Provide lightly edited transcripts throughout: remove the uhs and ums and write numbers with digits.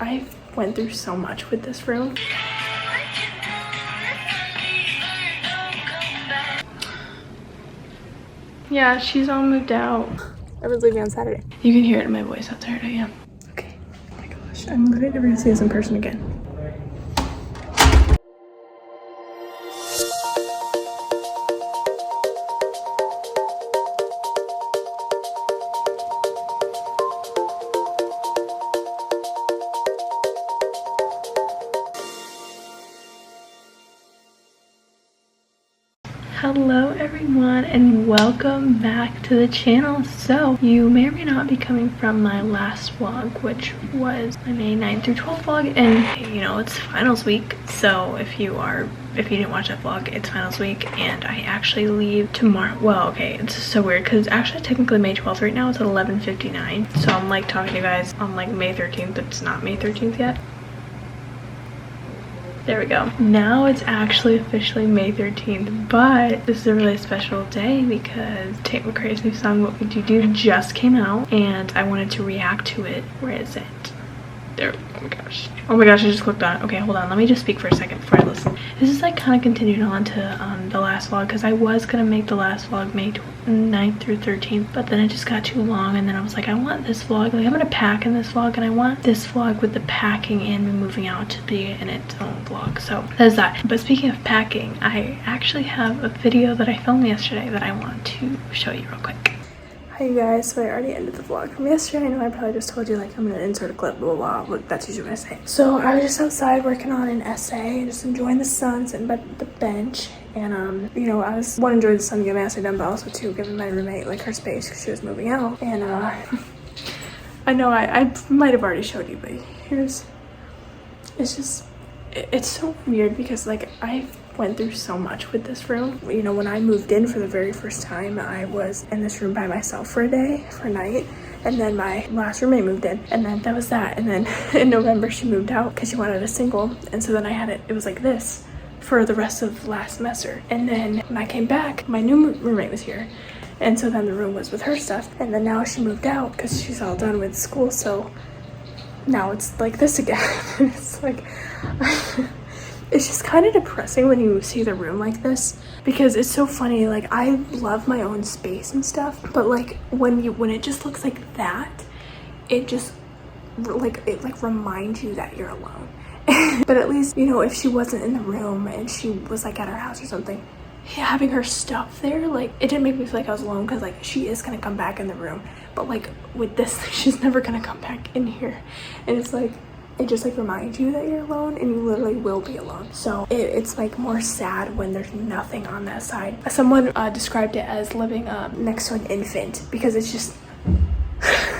I went through so much with this room. Yeah, she's all moved out. I was leaving on Saturday. You can hear it in my voice how tired I am. Okay, oh my gosh, I'm literally never gonna see this in person again. Hello everyone and welcome back to the channel. So you may or may not be coming from my last vlog, which was my May 9th through 12th vlog, and you know it's finals week. So if you didn't watch that vlog, it's finals week and I actually leave tomorrow. Well, okay, it's so weird because it's actually technically May 12th right now. It's at 11:59. So I'm like talking to you guys on like May 13th, but it's not May 13th yet. There we go. Now it's actually officially May 13th, but this is a really special day because Tate McRae's new song, What Would You Do, just came out and I wanted to react to it. Where is it? There, oh my gosh. Oh my gosh, I just clicked on it. Okay, hold on, let me just speak for a second before I listen. This is like kind of continued on to the last vlog because I was gonna make the last vlog May 9th through 13th, but then it just got too long and then I was like, I want this vlog, like I'm gonna pack in this vlog and I want this vlog with the packing and me moving out to be in its own vlog. So that's that. But speaking of packing, I actually have a video that I filmed yesterday that I want to show you real quick. Hi you guys, so I already ended the vlog from yesterday. I know I probably just told you like I'm gonna insert a clip, blah blah blah, but that's usually what I say. So I was just outside working on an essay and just enjoying the sun, sitting by the bench, and you know, I was one enjoying the sun to get my essay done, but also two giving my roommate like her space because she was moving out. And I know I might have already showed you, but it's so weird because like I went through so much with this room. You know, when I moved in for the very first time, I was in this room by myself for a night, and then my last roommate moved in, and then that was that. And then in November she moved out because she wanted a single, and so then I had it was like this for the rest of last semester. And then when I came back, my new roommate was here, and so then the room was with her stuff, and then now she moved out because she's all done with school, so now it's like this again. It's like it's just kind of depressing when you see the room like this because it's so funny. Like I love my own space and stuff, but like when it just looks like that, it just like reminds you that you're alone. But at least, you know, if she wasn't in the room and she was like at her house or something, having her stuff there, like it didn't make me feel like I was alone because like she is gonna come back in the room, but like with this, she's never gonna come back in here, and it's like it just like reminds you that you're alone, and you literally will be alone. So it's like more sad when there's nothing on that side. Someone described it as living next to an infant because it's just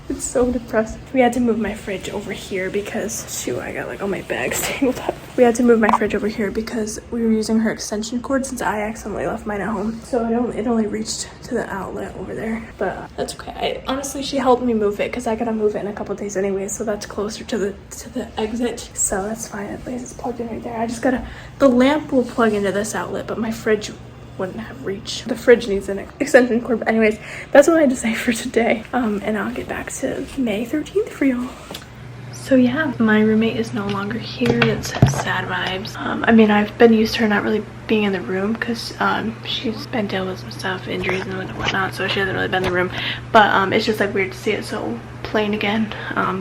it's so depressing. We had to move my fridge over here because shoot, I got like all my bags tangled up. We had to move my fridge over here because we were using her extension cord since I accidentally left mine at home. So it only reached to the outlet over there, but that's okay. Honestly, she helped me move it because I gotta move it in a couple days anyway, so that's closer to the exit. So that's fine. At least it's plugged in right there. I just gotta, the lamp will plug into this outlet, but my fridge wouldn't have reach. The fridge needs an extension cord. But anyways, that's what I had to say for today. And I'll get back to May 13th for y'all. So yeah, my roommate is no longer here. It's sad vibes. I mean, I've been used to her not really being in the room because she's been dealing with some stuff, injuries and whatnot, so she hasn't really been in the room. But it's just like weird to see it so plain again.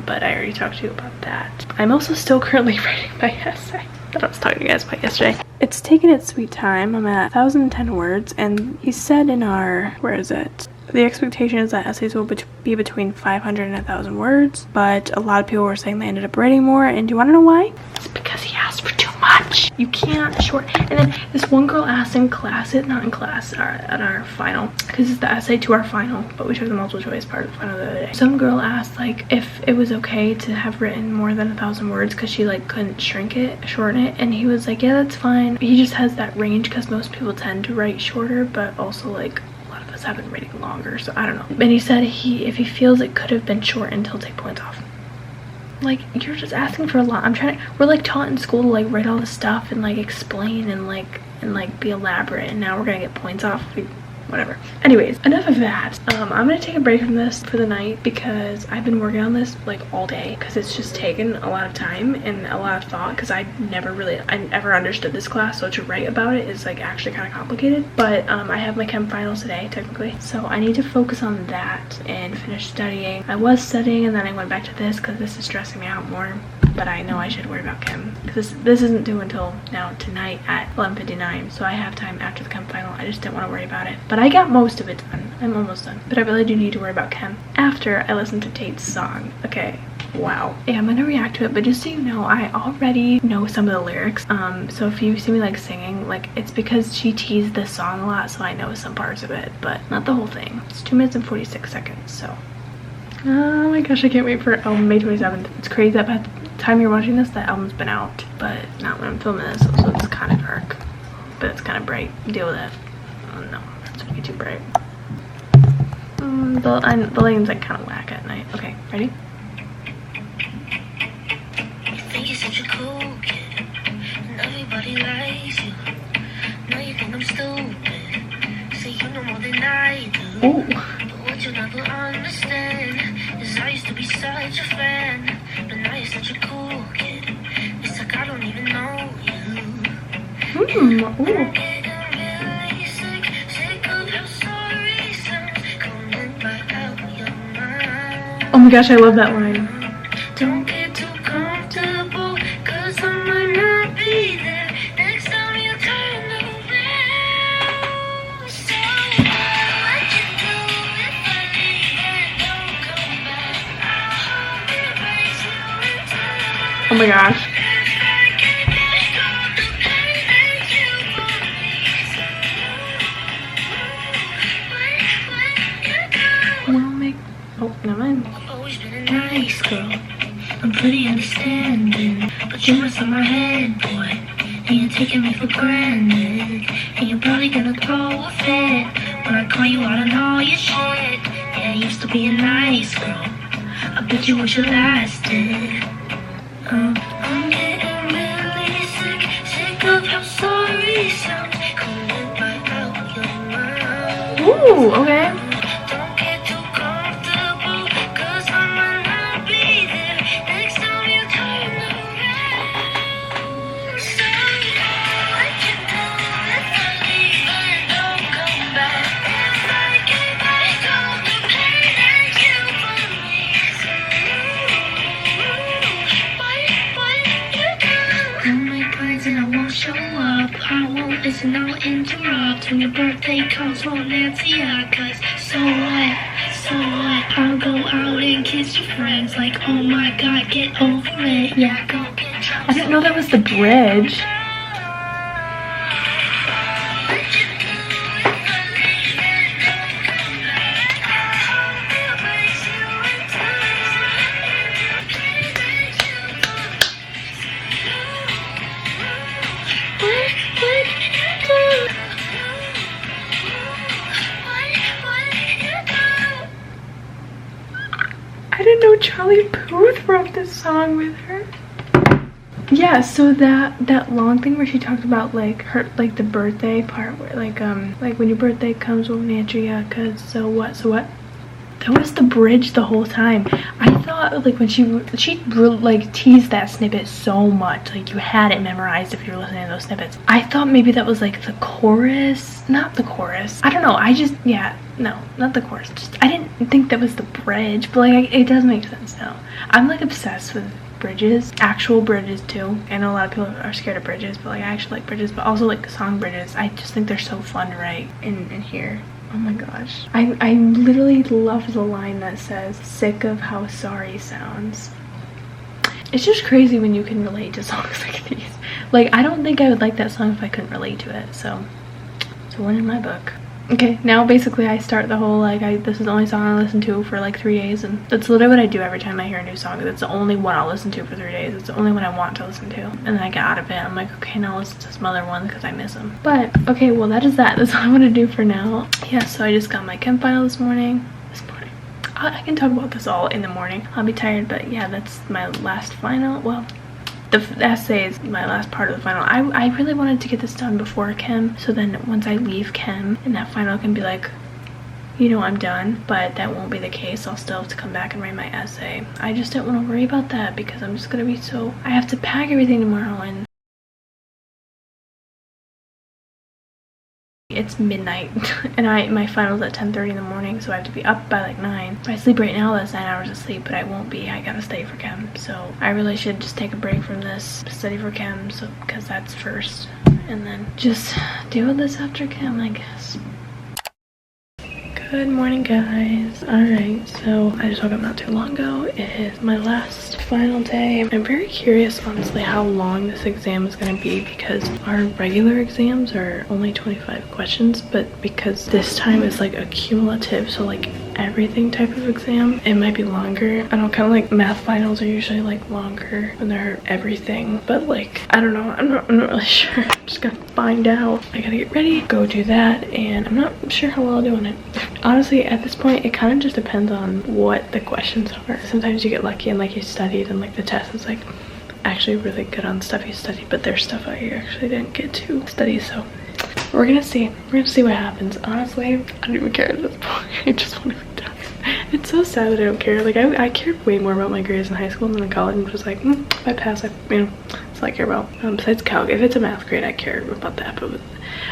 But I already talked to you about that. I'm also still currently writing my essay that I was talking to you guys about yesterday. It's taken its sweet time. I'm at 1,010 words, and he said in our, where is it? The expectation is that essays will be between 500 and 1,000 words, but a lot of people were saying they ended up writing more, and do you want to know why? It's because he asked for too much. You can't short. And then this one girl asked in class, not in class, at our final, because it's the essay to our final, but we took the multiple choice part of the final the other day. Some girl asked like if it was okay to have written more than 1,000 words because she like couldn't shorten it, and he was like, yeah, that's fine. He just has that range because most people tend to write shorter, but also like have been writing longer, so I don't know. And he said if he feels it could have been shortened, he'll take points off. Like, you're just asking for a lot. We're like taught in school to like write all this stuff and like explain and like be elaborate, and now we're gonna get points off if we whatever. Anyways, enough of that. I'm gonna take a break from this for the night because I've been working on this like all day because it's just taken a lot of time and a lot of thought because I never understood this class, so to write about it is like actually kind of complicated. But I have my chem finals today technically, so I need to focus on that and finish studying. I was studying and then I went back to this because this is stressing me out more. But I know I should worry about chem because this isn't due until now tonight at 11:59, so I have time after the chem final. I just didn't want to worry about it, but I got most of it done. I'm almost done, but I really do need to worry about chem after I listen to Tate's song. Okay, wow. Yeah, I'm gonna react to it, but just so you know, I already know some of the lyrics. So if you see me like singing, like it's because she teased this song a lot, so I know some parts of it, but not the whole thing. It's 2 minutes and 46 seconds, so. Oh my gosh, I can't wait for May 27th. It's crazy that by the time you're watching this, that album's been out, but not when I'm filming this, so it's kind of dark, but it's kind of bright. Deal with it. Oh no, it's way too bright. The lighting's like kind of whack at night. Okay, ready? You think you're such a cool kid, and everybody likes you. Now you think I'm stupid. Say you know more than I do. Ooh. But what you never understand is I used to be such a fan, but now you're such a cool kid. It's like I don't even know you. Ooh. I'm getting really sick of how sorry sounds coming right out your mouth. Oh my gosh, I love that line. Don't get too comfortable, cause I might not be there next time you turn around. So what you do if I leave and don't come back? I'll hold it right till in time. Oh my gosh. If I can make all the pain that you want me to. What you do? Oh, never mind. Always been a nice girl, I'm pretty understanding, but you're messing my head, boy, and you're taking me for granted, and you're probably gonna throw a fit when I call you out on all your shit. Yeah, you used to be a nice girl, I bet you wish it lasted. I'm getting really sick of how sorry sounds coming right out your mouth. Ooh, okay. Don't get too comfortable, cause I might not be there next time you turn around. So what you do if I leave and don't come back? If I can make all the pain that you put me through, what you do? I'll make plans and I won't show up. I won't listen, I'll interrupt. When your birthday comes, won't answer ya, cause so what? So what? I'll go out and kiss your friends like, oh my god, get over it. Yeah, go get drunk. I didn't know that was the bridge. I didn't know Charlie Puth wrote this song with her. Yeah, so that long thing where she talked about like her like the birthday part where like when your birthday comes won't answer ya, cause so what? That was the bridge the whole time. I thought like when she like teased that snippet so much, like you had it memorized if you were listening to those snippets. I thought maybe that was like the chorus, not the chorus. I don't know. No, not the chorus. Just I didn't think that was the bridge, but like it does make sense now. I'm like obsessed with bridges, actual bridges too. I know a lot of people are scared of bridges, but like I actually like bridges, but also like song bridges. I just think they're so fun to write in here. Oh my gosh. I literally love the line that says, sick of how sorry sounds. It's just crazy when you can relate to songs like these. Like, I don't think I would like that song if I couldn't relate to it, so it's a win in my book. Okay, now basically I start the whole, like, this is the only song I listen to for like 3 days, and that's literally what I do every time I hear a new song. That's the only one I'll listen to for 3 days. It's the only one I want to listen to. And then I get out of it. I'm like, okay, now listen to some other ones because I miss them. But, okay, well, that is that. That's all I want to do for now. Yeah, so I just got my chem final this morning. I can talk about this all in the morning. I'll be tired, but yeah, that's my last final. Well, the essay is my last part of the final. I really wanted to get this done before chem, so then once I leave chem and that final can be like, you know, I'm done. But that won't be the case. I'll still have to come back and write my essay. I just don't want to worry about that because I'm just gonna be so, I have to pack everything tomorrow and it's midnight and my final's at 10:30 in the morning, so I have to be up by like 9. If I sleep right now, that's 9 hours of sleep, but I won't be. I gotta study for chem, so I really should just take a break from this, study for chem, so because that's first, and then just deal with this after chem, I guess. Good morning, guys. Alright, so I just woke up not too long ago. It is my last final day. I'm very curious, honestly, how long this exam is going to be because our regular exams are only 25 questions, but because this time is like a cumulative, so like everything type of exam, it might be longer. I don't kind of like math finals are usually like longer when they're everything, but like I don't know, I'm not really sure. I'm just gonna find out. I gotta get ready, go do that, and I'm not sure how well I'll do on it. Honestly, at this point, it kind of just depends on what the questions are. Sometimes you get lucky and like you studied and like the test is like actually really good on stuff you studied, but there's stuff I actually didn't get to study, so we're gonna see. We're gonna see what happens. Honestly, I don't even care at this point. I just want to be done. It's so sad that I don't care. Like I cared way more about my grades in high school than in college, and was like, if I pass, that's all I care about. Besides calc, if it's a math grade, I care about that. But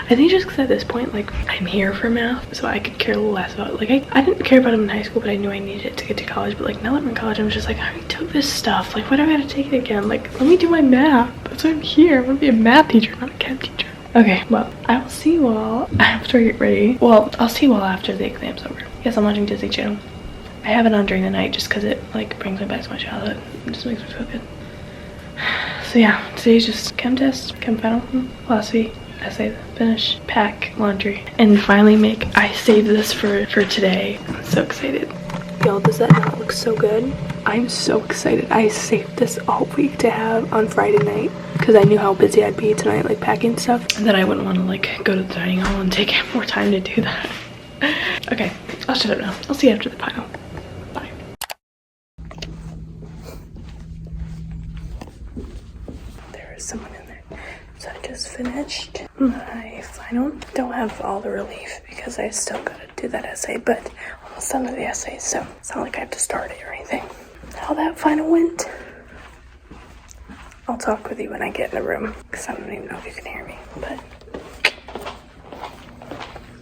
I think just because at this point, like I'm here for math, so I could care less about it. Like I didn't care about them in high school, but I knew I needed it to get to college. But like now that I'm in college, I'm just like, I already took this stuff. Like why do I gotta take it again? Like let me do my math. That's why I'm here. I want to be a math teacher, not a chem teacher. Okay, well, I will see you all after I get ready. Well, I'll see you all after the exam's over. Yes, I'm watching Disney Channel. I have it on during the night just because it like brings me back to my childhood. It just makes me feel good. So yeah, today's just chem test, chem final, philosophy, essay, finish, pack, laundry, and finally make. I saved this for today. I'm so excited. Y'all, does that not look so good? I'm so excited. I saved this all week to have on Friday night because I knew how busy I'd be tonight, like packing stuff, and that I wouldn't want to like go to the dining hall and take more time to do that. Okay, I'll shut up now. I'll see you after the final. Bye. There is someone in there. So I just finished my final. Don't have all the relief because I still gotta do that essay, but almost done with the essay, so it's not like I have to start it or anything. How that final went, I'll talk with you when I get in the room because I don't even know if you can hear me, but look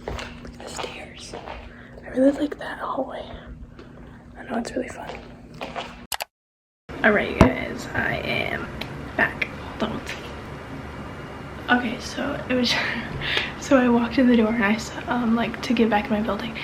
at the stairs. I really like that hallway. I know it's really fun. Alright, you guys, I am back. Don't. Okay, so it was so I walked in the door and I saw like to get back in my building,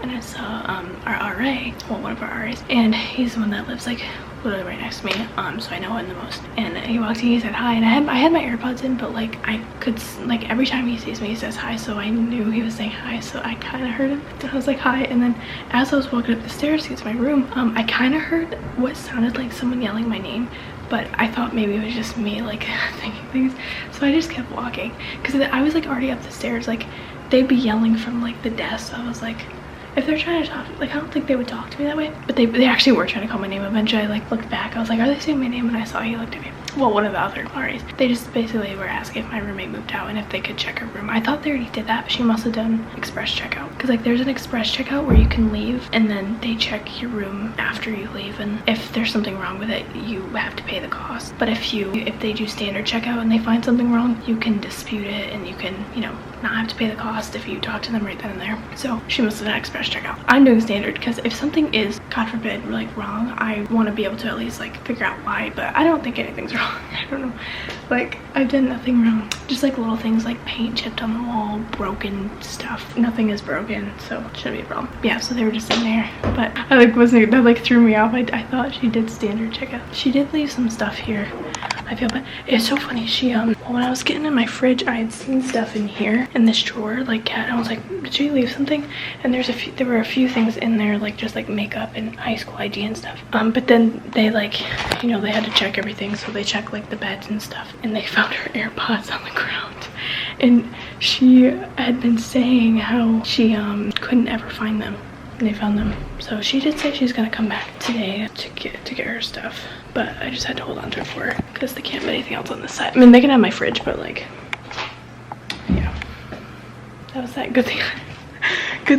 and I saw our RA, well, one of our RAs, and he's the one that lives like literally right next to me, so I know him the most. And he walked in, he said hi, and I had my AirPods in, but like I could like every time he sees me he says hi, so I knew he was saying hi, so I kind of heard him. And I was like hi, and then as I was walking up the stairs to get to my room, I kind of heard what sounded like someone yelling my name, but I thought maybe it was just me like thinking things, so I just kept walking because I was like already up the stairs. Like they'd be yelling from like the desk, so I was like, if they're trying to talk, like I don't think they would talk to me that way, but they actually were trying to call my name. Eventually I like looked back, I was like, are they saying my name? And I saw he looked at me. Well, one of the other RAs. They just basically were asking if my roommate moved out and if they could check her room. I thought they already did that, but she must have done express checkout, because like there's an express checkout where you can leave and then they check your room after you leave, and if there's something wrong with it you have to pay the cost. But if they do standard checkout and they find something wrong, you can dispute it and you can, you know, not have to pay the cost if you talk to them right then and there. So she must have done express checkout. I'm doing standard because if something is, God forbid, like wrong, I want to be able to at least like figure out why, but I don't think anything's wrong. I don't know, like I've done nothing wrong, just like little things like paint chipped on the wall, broken stuff. Nothing is broken, so it shouldn't be a problem. Yeah, so they were just in there, but I like wasn't, that like threw me off. I thought she did standard checkout. She did leave some stuff here, I feel bad. It's so funny, she well, when I was getting in my fridge, I had seen stuff in here in this drawer, like cat. I was like, did she leave something? And there were a few things in there, like just like makeup and high school ID and stuff. But then they like, you know, they had to check everything, so they checked like the beds and stuff, and they found her AirPods on the ground. And she had been saying how she couldn't ever find them. they found them. So she did say she's gonna come back today to get her stuff, but I just had to hold on to it for her because they can't have anything else on this side. I mean, they can have my fridge, but like, yeah, that was that. Good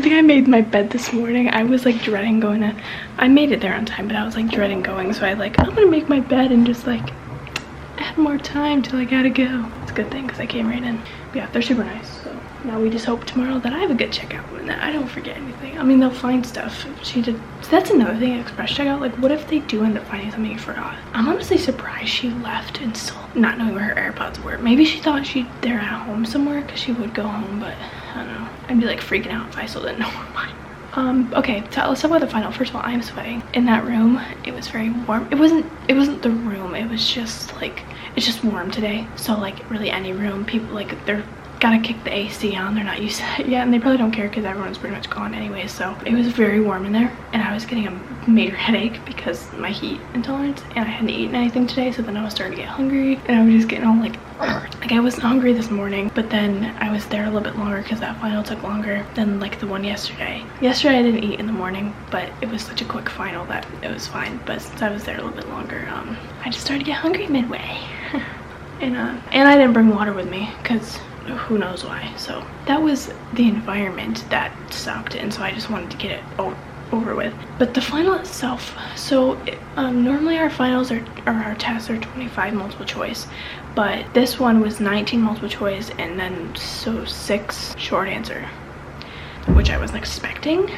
thing I made my bed this morning. I was like dreading going to, I made it there on time, but I was like dreading going, so I like, I'm gonna make my bed and just like add more time till I gotta go. It's a good thing because I came right in. But yeah, they're super nice. So now we just hope tomorrow that I have a good checkout and that I don't forget anything. I mean, they'll find stuff. She did. So that's another thing, express checkout. Like, what if they do end up finding something you forgot? I'm honestly surprised she left and still not knowing where her AirPods were. Maybe she thought they're at home somewhere because she would go home, but I don't know. I'd be like freaking out if I still didn't know where mine. Okay, so let's talk about the final. First of all, I am sweating. In that room, it was very warm. It wasn't the room, it was just like, it's just warm today. So like really any room, people like they're gotta kick the AC on, they're not used to it yet, and they probably don't care because everyone's pretty much gone anyway. So it was very warm in there, and I was getting a major headache because of my heat intolerance, and I hadn't eaten anything today. So then I was starting to get hungry, and I was just getting all like I wasn't hungry this morning, but then I was there a little bit longer because that final took longer than like the one yesterday. Yesterday I didn't eat in the morning, but it was such a quick final that it was fine. But since I was there a little bit longer, I just started to get hungry midway. and I didn't bring water with me because who knows why. So that was the environment that sucked, and so I just wanted to get it over with. But the final itself, so normally our finals or our tests are 25 multiple choice, but this one was 19 multiple choice and then so 6 short answer, which I wasn't expecting.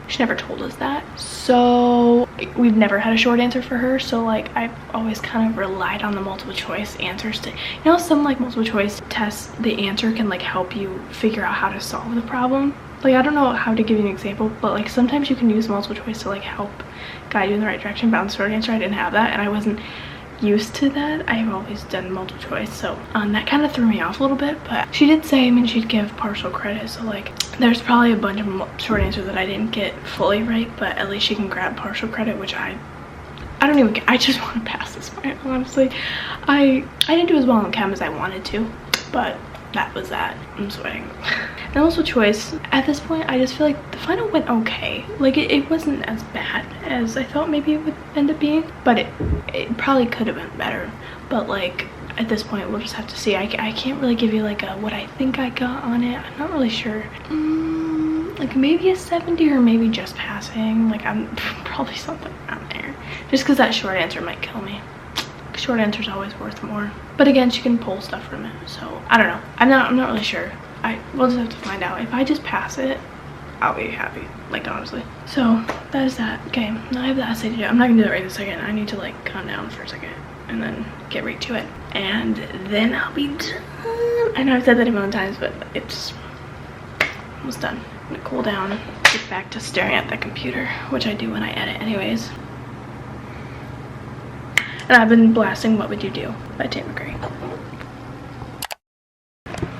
She never told us that, so we've never had a short answer for her. So like I've always kind of relied on the multiple choice answers to, you know, some like multiple choice tests, the answer can like help you figure out how to solve the problem. Like, I don't know how to give you an example, but like sometimes you can use multiple choice to like help guide you in the right direction. But on the short answer I didn't have that, and I wasn't used to that. I've always done multiple choice, so that kind of threw me off a little bit. But she did say, I mean, she'd give partial credit, so like there's probably a bunch of short answers that I didn't get fully right, but at least she can grab partial credit, which I don't even get. I just want to pass this final, honestly. I didn't do as well on chem as I wanted to, but that was that. I'm sweating. And also choice, at this point I just feel like the final went okay. Like it wasn't as bad as I thought maybe it would end up being, but it probably could have been better. But like at this point we'll just have to see. I can't really give you like a what I think I got on it. I'm not really sure. Like maybe a 70 or maybe just passing. Like I'm probably something around there, just because that short answer might kill me. Short answer is always worth more, but again she can pull stuff from it, so I don't know. I'm not really sure. We'll just have to find out. If I just pass it, I'll be happy, like honestly. So that is that. Okay, now I have the essay to do. I'm not gonna do that right this second. I need to like calm down for a second and then get right to it, and then I'll be done. I know I've said that a million times, but it's almost done. I'm gonna cool down, get back to staring at the computer, which I do when I edit anyways. And I've been blasting What Would You Do by Tate McRae.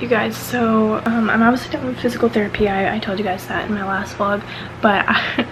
You guys, so I'm obviously done with physical therapy. I told you guys that in my last vlog, but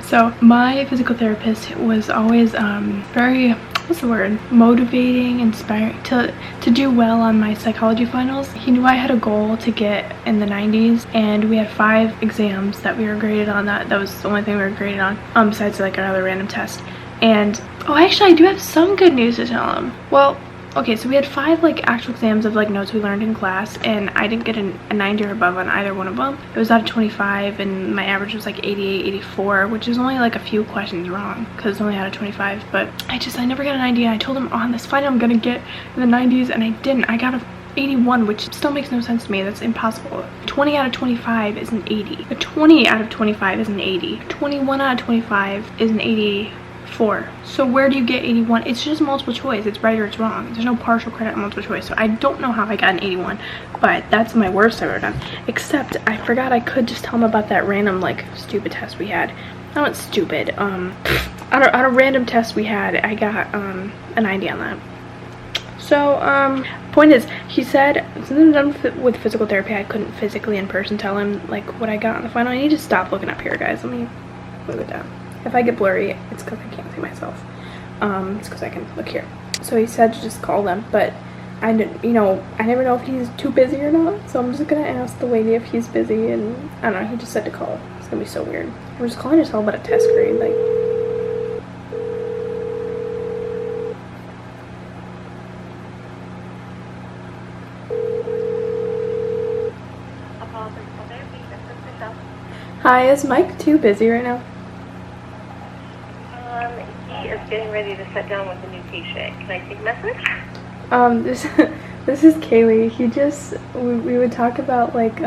so my physical therapist was always very, what's the word, motivating, inspiring to do well on my psychology finals. He knew I had a goal to get in the 90s, and we had 5 exams that we were graded on. That was the only thing we were graded on, besides like another random test. And oh, actually I do have some good news to tell him. Well, okay, so we had 5 like actual exams of like notes we learned in class, and I didn't get a 90 or above on either one of them. It was out of 25, and my average was like 88, 84, which is only like a few questions wrong because it's only out of 25. But I never got a 90, and I told him on this final I'm gonna get in the 90s, and I didn't. I got a 81, which still makes no sense to me. That's impossible. 20 out of 25 is an 80. A 20 out of 25 is an 80. 21 out of 25 is an 84. So where do you get 81? It's just multiple choice. It's right or it's wrong. There's no partial credit on multiple choice. So I don't know how I got an 81, but that's my worst I've ever done. Except I forgot I could just tell him about that random like stupid test we had. Not stupid. On a random test we had, I got a 90 on that. So point is, he said since I'm done with physical therapy, I couldn't physically in person tell him like what I got on the final. I need to stop looking up here, guys. Let me move it down. If I get blurry, it's because I can't see myself. It's because I can look here. So he said to just call them, but I didn't, you know, I never know if he's too busy or not. So I'm just gonna ask the lady if he's busy, and I don't know. He just said to call. gonna be so weird. We're just calling ourselves about a test grade, like. Hi, is Mike too busy right now? He is getting ready to sit down with a new patient. Can I take a message? This is Kaylee. He just, we would talk about like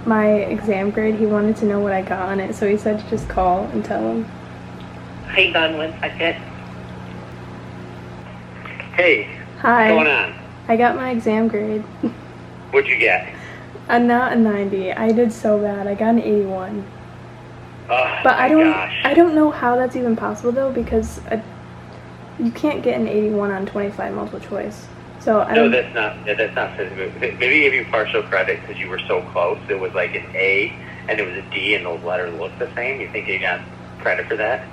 my exam grade. He wanted to know what I got on it, so he said to just call and tell him. Hang on 1 second. Hey. Hi. What's going on? I got my exam grade. What'd you get? Not a 90. I did so bad. I got an 81. Oh, But I gosh. don't know how that's even possible though, because you can't get an 81 on 25 multiple choice. So I don't. No, that's not physical. Maybe give you partial credit because you were so close. It was like an A and it was a D and those letters looked the same. You think you got credit for that?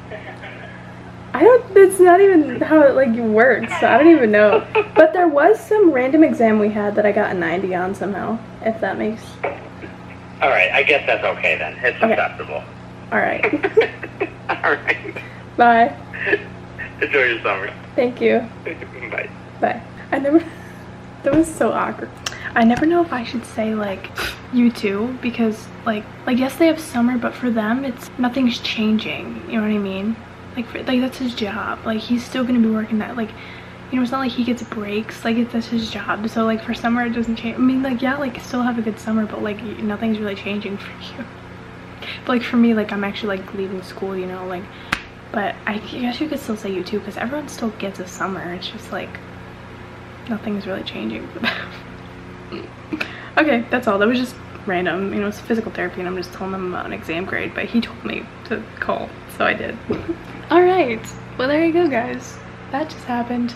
I don't. That's not even how it like works. So I don't even know. But there was some random exam we had that I got a 90 on somehow. If that makes. All right, I guess that's okay then. It's Okay. acceptable. All right. All right. Bye. Enjoy your summer. Thank you. Bye. Bye. I never. That was so awkward. I never know if I should say like you too, because like yes they have summer, but for them it's nothing's changing. You know what I mean? Like that's his job. Like he's still gonna be working that. Like, you know, it's not like he gets breaks. Like that's his job. So like for summer it doesn't change. I mean, like yeah, like still have a good summer, but like nothing's really changing for you. But like for me, like I'm actually like leaving school, you know, like. But I guess you could still say you too, because everyone still gets a summer. It's just like nothing's really changing for them. Okay, that's all. That was just random. You know, it's physical therapy, and I'm just telling them about an exam grade. But he told me to call, so I did. All right. Well, there you go, guys. That just happened.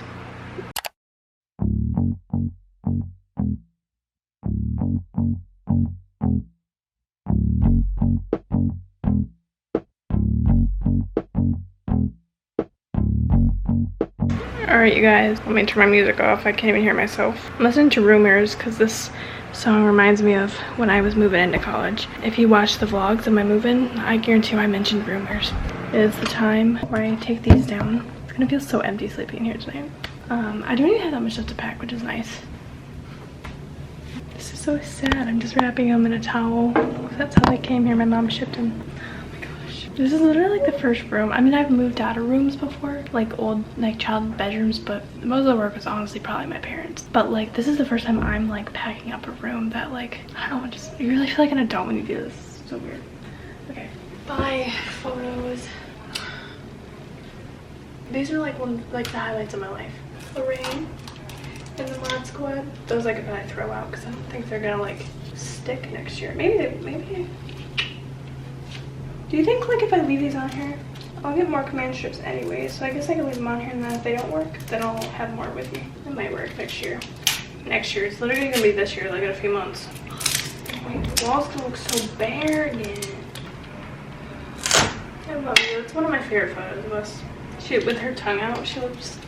Alright you guys, let me turn my music off. I can't even hear myself. I'm listening to Rumors because this song reminds me of when I was moving into college. If you watch the vlogs of my move-in, I guarantee you I mentioned Rumors. It is the time where I take these down. It's gonna feel so empty sleeping here tonight. I don't even have that much stuff to pack, which is nice. This is so sad. I'm just wrapping them in a towel. That's how they came here. My mom shipped them. This is literally like the first room. I mean, I've moved out of rooms before, like old, like child bedrooms, but most of the work was honestly probably my parents. But like, this is the first time I'm like packing up a room that like, I don't know, just, you really feel like an adult when you do this. It's so weird. Okay. Bye, photos. These are like the highlights of my life. Lorraine and the Mod Squad. Those like if I throw out because I don't think they're gonna like stick next year. Maybe. Do you think like if I leave these on here, I'll get more command strips anyway, so I guess I can leave them on here, and then if they don't work, then I'll have more with me. It might work next year. Next year. It's literally gonna be this year, like in a few months. Wait, the walls gonna look so bare again. I love you. It's one of my favorite photos of us. She, with her tongue out, she looks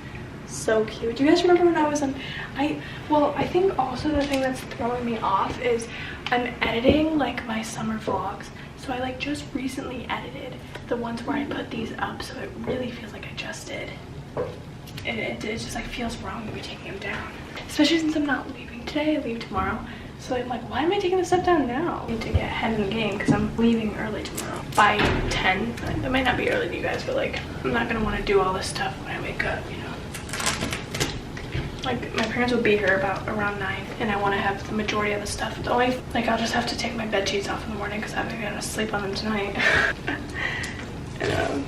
so cute. Do you guys remember when I was I think also the thing that's throwing me off is I'm editing like my summer vlogs. So I like just recently edited the ones where I put these up, so it really feels like I just did. It just like feels wrong to be taking them down. Especially since I'm not leaving today, I leave tomorrow. So I'm like, why am I taking this stuff down now? I need to get ahead in the game because I'm leaving early tomorrow by 10. It might not be early to you guys, but like I'm not gonna want to do all this stuff when I wake up, you know. Like my parents will be here about around 9, and I want to have the majority of the stuff. The only like I'll just have to take my bed sheets off in the morning because I'm gonna sleep on them tonight. And,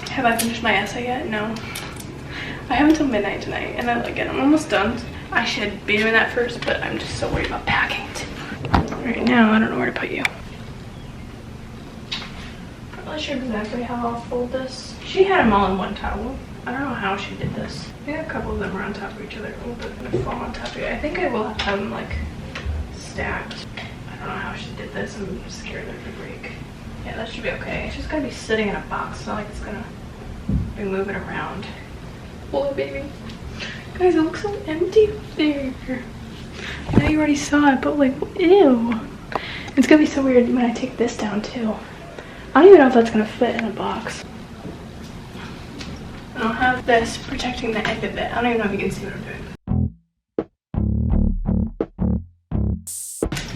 have I finished my essay yet? No. I have until midnight tonight, and I'm almost done. I should be doing that first, but I'm just so worried about packing it. Right now, I don't know where to put you. I'm not sure exactly how I'll fold this. She had them all in one towel. I don't know how she did this. I think a couple of them are on top of each other. Oh, they're gonna fall on top of it. I think I will have to have them like stacked. I don't know how she did this. I'm scared they're gonna break. Yeah, that should be okay. It's just gonna be sitting in a box. It's not like it's gonna be moving around. Oh, baby. Guys, it looks so empty up there. I know you already saw it, but like, ew. It's gonna be so weird when I take this down too. I don't even know if that's gonna fit in a box. I don't have this protecting the end of it. I don't even know if you can see what I'm doing.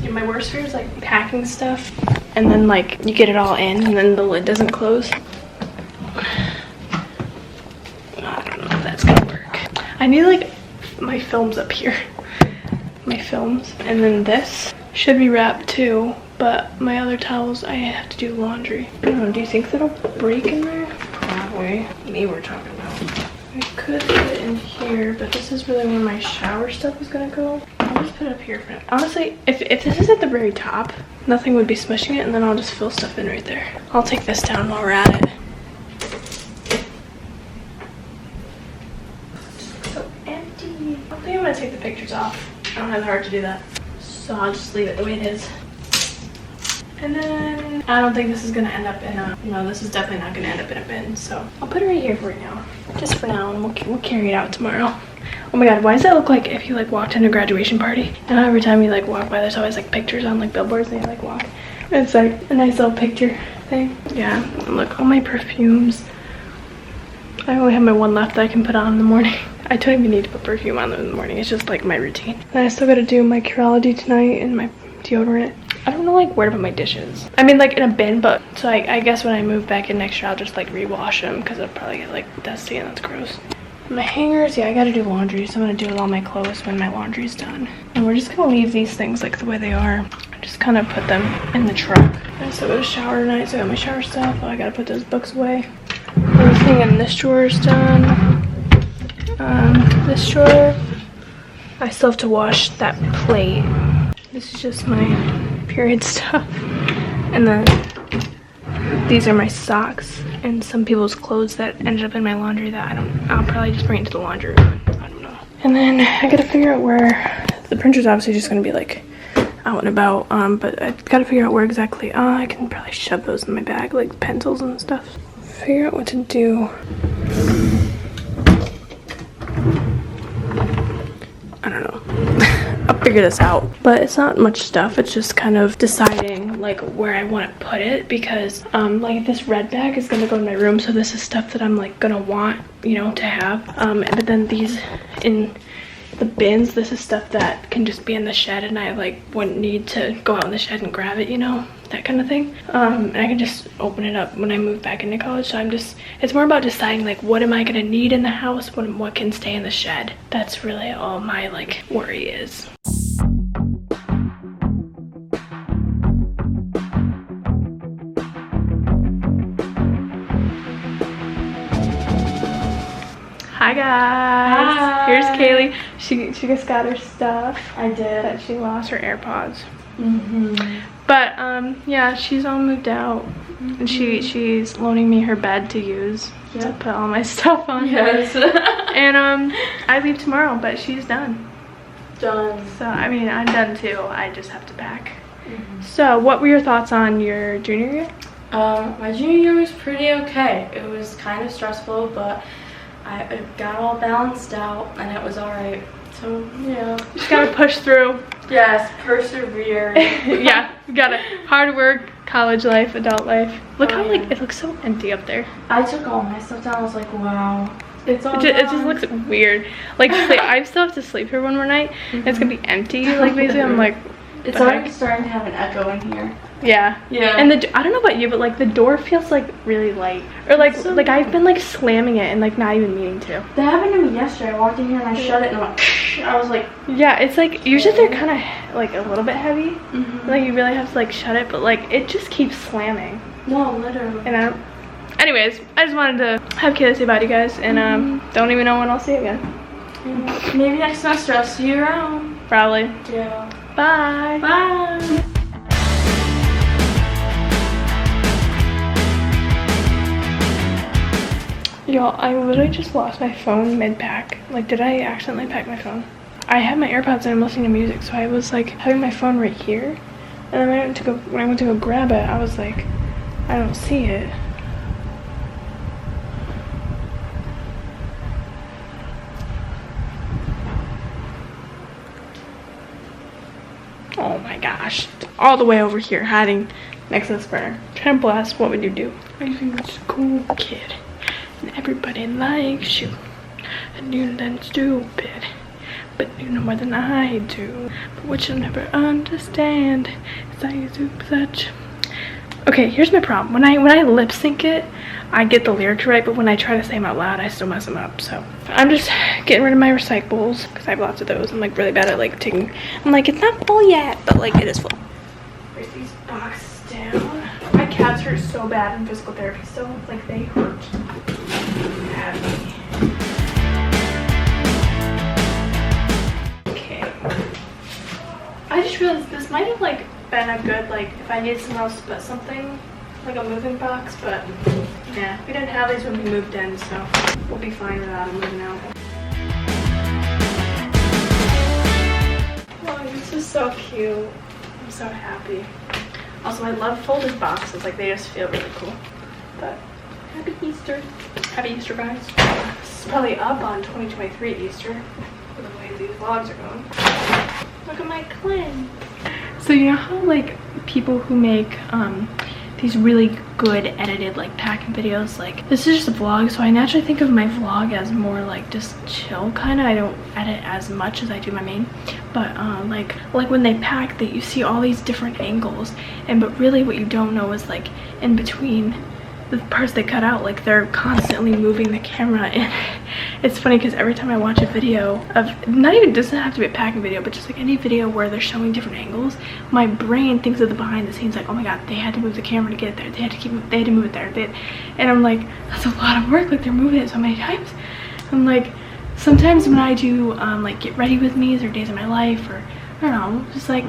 Yeah, my worst fear is like packing stuff and then like you get it all in and then the lid doesn't close. I don't know if that's gonna work. I need like my films up here. My films. And then this should be wrapped too, but my other towels, I have to do laundry. I don't know, do you think that'll break in there? Probably. Me we're talking about. I could put it in here, but this is really where my shower stuff is gonna go. I'll just put it up here for now. Honestly, if this is at the very top, nothing would be smushing it, and then I'll just fill stuff in right there. I'll take this down while we're at it. So empty. I think I'm gonna take the pictures off. I don't have the heart to do that. So I'll just leave it the way it is. And then I don't think this is gonna end up in a, no, this is definitely not gonna end up in a bin. So I'll put it right here for right now. Just for now, and we'll carry it out tomorrow. Oh my god, why does that look like if you like walked in a graduation party? And every time you like walk by, there's always like pictures on like billboards and you like walk. It's like a nice little picture thing. Yeah, look, all my perfumes. I only have my one left that I can put on in the morning. I don't even need to put perfume on in the morning. It's just like my routine. And I still gotta do my Curology tonight and my deodorant. I don't know like where to put my dishes. I mean like in a bin, but so I guess when I move back in next year, I'll just like rewash them because it'll probably get like dusty and that's gross. My hangers, yeah, I gotta do laundry, so I'm gonna do all my clothes when my laundry's done. And we're just gonna leave these things like the way they are. Just kind of put them in the truck. I still go to shower tonight, so I got my shower stuff. Oh, I gotta put those books away. Everything in this drawer is done. This drawer, I still have to wash that plate. This is just my period stuff. And then these are my socks and some people's clothes that ended up in my laundry that I'll probably just bring it to the laundry room. I don't know. And then I gotta figure out where, the printer's obviously just gonna be like out and about, but I gotta figure out where exactly. I can probably shove those in my bag, like pencils and stuff. Figure out what to do. I don't know. I'll figure this out. But it's not much stuff. It's just kind of deciding like where I want to put it because like this red bag is gonna go in my room. So this is stuff that I'm like gonna want, you know, to have. But then these in the bins, this is stuff that can just be in the shed and I like wouldn't need to go out in the shed and grab it, you know, that kind of thing. And I can just open it up when I move back into college. So it's more about deciding like what am I gonna need in the house, what can stay in the shed. That's really all my like worry is. Hi guys. Hi. Here's Kaylee. She just got her stuff. I did. But she lost her AirPods. But yeah, she's all moved out and she's loaning me her bed to use to put all my stuff on. Yes. And I leave tomorrow, but she's done. Done. So I mean I'm done too. I just have to pack. So what were your thoughts on your junior year? My junior year was pretty okay. It was kind of stressful, but I got all balanced out and it was alright. So yeah. Just gotta push through. Yes, persevere. Yeah, you gotta hard work, college life, adult life. Look how like it looks so empty up there. I took all my stuff down. I was like, wow. It's all It just looks weird. Like I still have to sleep here one more night. And it's gonna be empty. Like basically I'm like, it's already starting to have an echo in here. Yeah. Yeah. And I don't know about you, but like the door feels like really light. Or like So like I've been like slamming it and like not even meaning to. That happened to me yesterday. I walked in here and I shut it and I was like, Yeah, it's like usually they're kind of like a little bit heavy. Like you really have to like shut it, but like it just keeps slamming. no, literally. And anyways, I just wanted to have Kayla say bye to you guys and don't even know when I'll see you again. Maybe next semester I'll see you around. Probably. Yeah. Bye. Bye. Y'all, I literally just lost my phone mid-pack. Like, did I accidentally pack my phone? I have my AirPods and I'm listening to music, so I was like having my phone right here. And then when I went to go grab it, I was like, I don't see it. Oh my gosh. It's all the way over here, hiding next to this burner. Trying to blast, what would you do? I think it's a cool kid. And everybody likes you. And you're not stupid. But you know more than I do. But what you'll never understand is I do such. Okay, here's my problem. When I lip sync it, I get the lyrics right, but when I try to say them out loud, I still mess them up. So I'm just getting rid of my recyclables because I have lots of those. I'm like really bad at like taking. I'm like, it's not full yet, but like it is full. Where's these boxes down? My calves hurt so bad in physical therapy still. Like they hurt badly. I just realized this might have like been a good, like if I needed somewhere else to put something, like a moving box, but yeah, we didn't have these when we moved in, so we'll be fine without them moving out. Oh, this is so cute. I'm so happy. Also, I love folded boxes, like they just feel really cool. But happy Easter. Happy Easter, guys. This is probably up on 2023 Easter, with the way these vlogs are going. Look at my cleanse. So you know how like people who make these really good edited like packing videos, like this is just a vlog, so I naturally think of my vlog as more like just chill kind of. I don't edit as much as I do my main, but like when they pack, that you see all these different angles, and but really what you don't know is like in between the parts they cut out, like they're constantly moving the camera. And it's funny because every time I watch a video of, not even, doesn't have to be a packing video, but just like any video where they're showing different angles, my brain thinks of the behind the scenes, like, oh my god, they had to move the camera to get it there, they had to move it there, and I'm like, that's a lot of work, like they're moving it so many times. I'm like, sometimes when I do like get ready with me's or days of my life, or I don't know, just like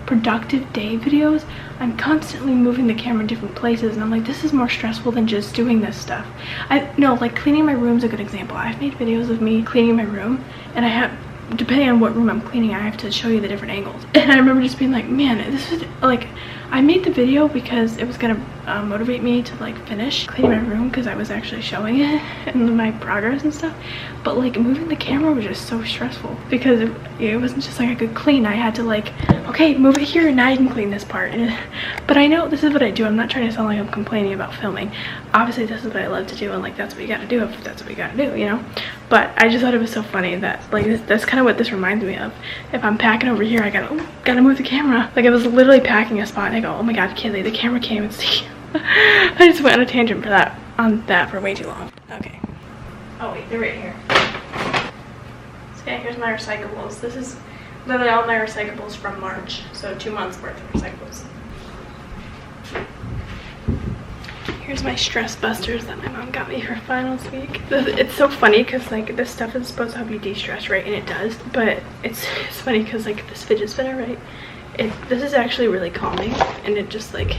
productive day videos, I'm constantly moving the camera in different places, and I'm like, this is more stressful than just doing this stuff. I know, like cleaning my room's a good example. I've made videos of me cleaning my room, and I have, depending on what room I'm cleaning, I have to show you the different angles. And I remember just being like, man, this is like, I made the video because it was gonna motivate me to like finish cleaning my room, because I was actually showing it and my progress and stuff. But like moving the camera was just so stressful, because it wasn't just like I could clean. I had to like, okay, move it here, now you can clean this part. But I know this is what I do. I'm not trying to sound like I'm complaining about filming. Obviously this is what I love to do, and like that's what you gotta do if that's what you gotta do, you know. But I just thought it was so funny that like that's kind of what this reminds me of. If I'm packing over here, I gotta move the camera. Like I was literally packing a spot and I go, oh my god, Kaylee, the camera can't even see. I just went on a tangent for that for way too long. Okay. Oh wait, they're right here. So yeah, here's my recyclables. This is literally all my recyclables from March, so 2 months worth of recyclables. Here's my stress busters that my mom got me for finals week. It's so funny because like this stuff is supposed to help you de-stress, right? And it does, but it's funny because like this fidget spinner, right? This is actually really calming, and it just like,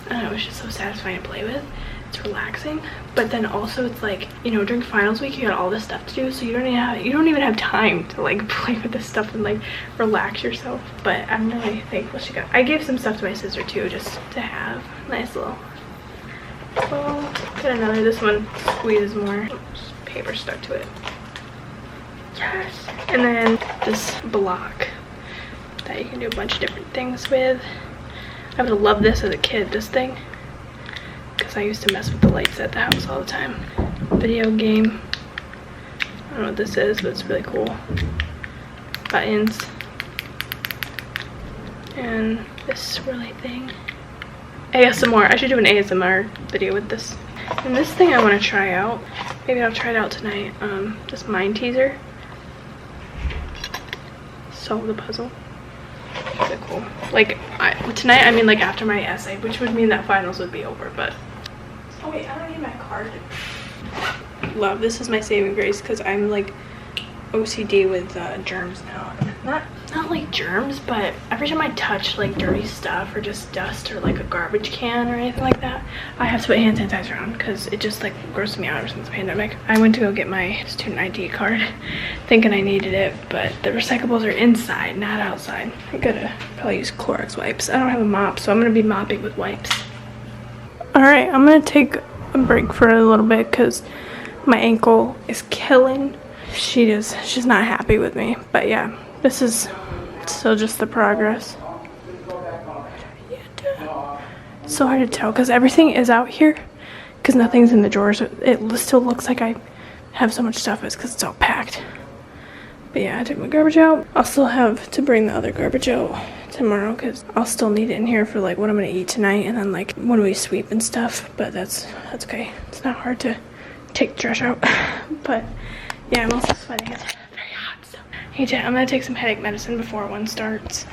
I don't know, it's just so satisfying to play with. It's relaxing, but then also it's like, you know, during finals week you got all this stuff to do, so you don't even have time to like play with this stuff and like relax yourself. But I'm really thankful she got. I gave some stuff to my sister too, just to have. Nice little. Oh, got another. This one squeezes more. Oops, paper stuck to it. Yes. And then this block that you can do a bunch of different things with. I would have loved this as a kid, this thing, because I used to mess with the lights at the house all the time. Video game. I don't know what this is, but it's really cool. Buttons. And this swirly thing. ASMR. I should do an ASMR video with this. And this thing I want to try out. Maybe I'll try it out tonight. This mind teaser. Solve the puzzle. Really cool. Like tonight, I mean like after my essay, which would mean that finals would be over. But oh wait, I don't need my card. Love, this is my saving grace because I'm like OCD with germs now. Not like germs, but every time I touch like dirty stuff or just dust or like a garbage can or anything like that, I have to put hand sanitizer on because it just like grosses me out ever since the pandemic. I went to go get my student ID card thinking I needed it, but the recyclables are inside, not outside. I gotta probably use Clorox wipes. I don't have a mop, so I'm gonna be mopping with wipes. All right, I'm gonna take a break for a little bit because my ankle is killing. She's not happy with me, but yeah, this is still just the progress. It's so hard to tell because everything is out here because nothing's in the drawers. It still looks like I have so much stuff. It's because it's all packed. But yeah, I took my garbage out. I'll still have to bring the other garbage out tomorrow because I'll still need it in here for like what I'm gonna eat tonight and then like when we sweep and stuff. But that's okay. It's not hard to take the trash out. But yeah, I'm also sweating. It's very hot. So I'm gonna take some headache medicine before one starts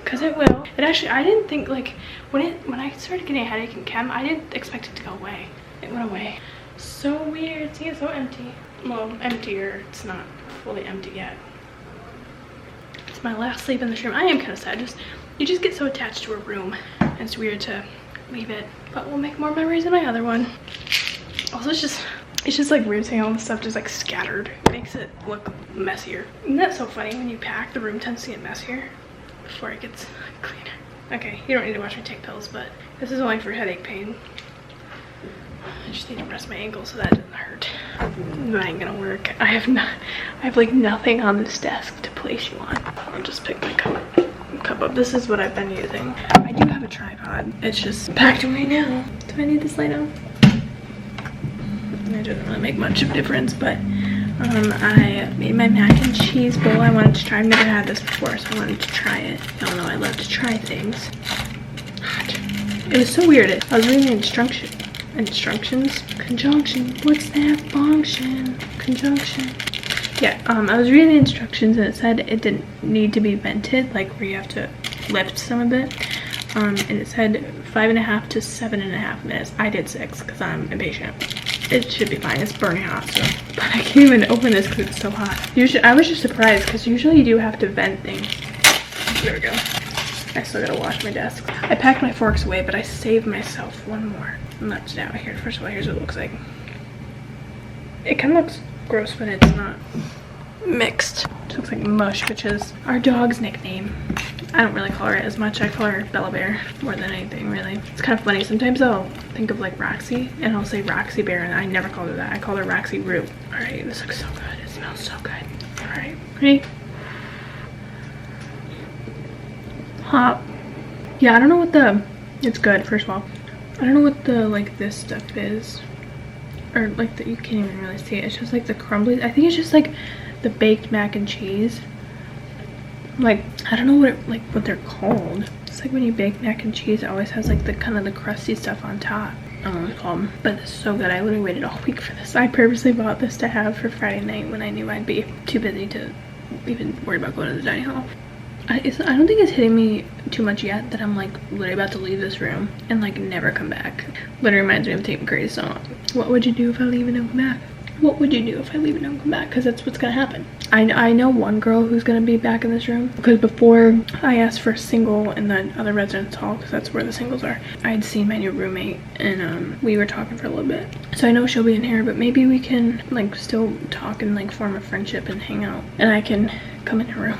because it will. It actually, I didn't think like when I started getting a headache in chem, I didn't expect it to go away. It went away. So weird. See, it's so empty. Well, emptier. It's not fully empty yet. It's my last sleep in this room. I am kind of sad. You just get so attached to a room and it's weird to leave it, but we'll make more memories in my other one. Also, it's just like weird seeing all this stuff just like scattered. It makes it look messier. Isn't that so funny? When you pack, the room tends to get messier before it gets cleaner. Okay, you don't need to watch me take pills, but this is only for headache pain. I just need to rest my ankle so that doesn't hurt. That ain't gonna work. I have like nothing on this desk to place you on. I'll just pick my cup up. This is what I've been using. I do have a tripod. It's just packed away now. Do I need this light on? It doesn't really make much of a difference, but I made my mac and cheese bowl. I wanted to try. I've never had this before, so I wanted to try it. Y'all know I love to try things. It was so weird. I was reading the instructions. Conjunction. What's that function? Conjunction. Yeah, I was reading the instructions and it said it didn't need to be vented, like where you have to lift some of it. And it said 5.5 to 7.5 minutes. I did 6 because I'm impatient. It should be fine. It's burning hot, so. But I can't even open this because it's so hot. Usually, I was just surprised because usually you do have to vent things. There we go. I still gotta wash my desk. I packed my forks away, but I saved myself one more. And that's down here. First of all, here's what it looks like. It kind of looks gross when it's not mixed. It looks like mush, which is our dog's nickname. I don't really call her it as much. I call her Bella Bear more than anything, really. It's kind of funny. Sometimes I'll think of like Roxy and I'll say Roxy Bear, and I never call her that. I call her Roxy Root. All right, this looks so good. It smells so good. All right, ready? Hot. Yeah, I don't know what it's good, first of all. I don't know what like this stuff is. Or like that, you can't even really see it. It's just like the crumbly. I think it's just like the baked mac and cheese. Like, I don't know what they're called. It's like when you bake mac and cheese, it always has like the kind of the crusty stuff on top. I don't know what it's called. But it's so good. I literally waited all week for this. I purposely bought this to have for Friday night when I knew I'd be too busy to even worry about going to the dining hall. I don't think it's hitting me too much yet that I'm like literally about to leave this room and like never come back. Literally reminds me of Tate McRae's song. What would you do if I leave and don't come back? What would you do if I leave and don't come back? Because that's what's gonna happen. I know one girl who's gonna be back in this room because before I asked for a single in the other residence hall, because that's where the singles are, I'd seen my new roommate and we were talking for a little bit. So I know she'll be in here, but maybe we can like still talk and like form a friendship and hang out, and I can come in her room.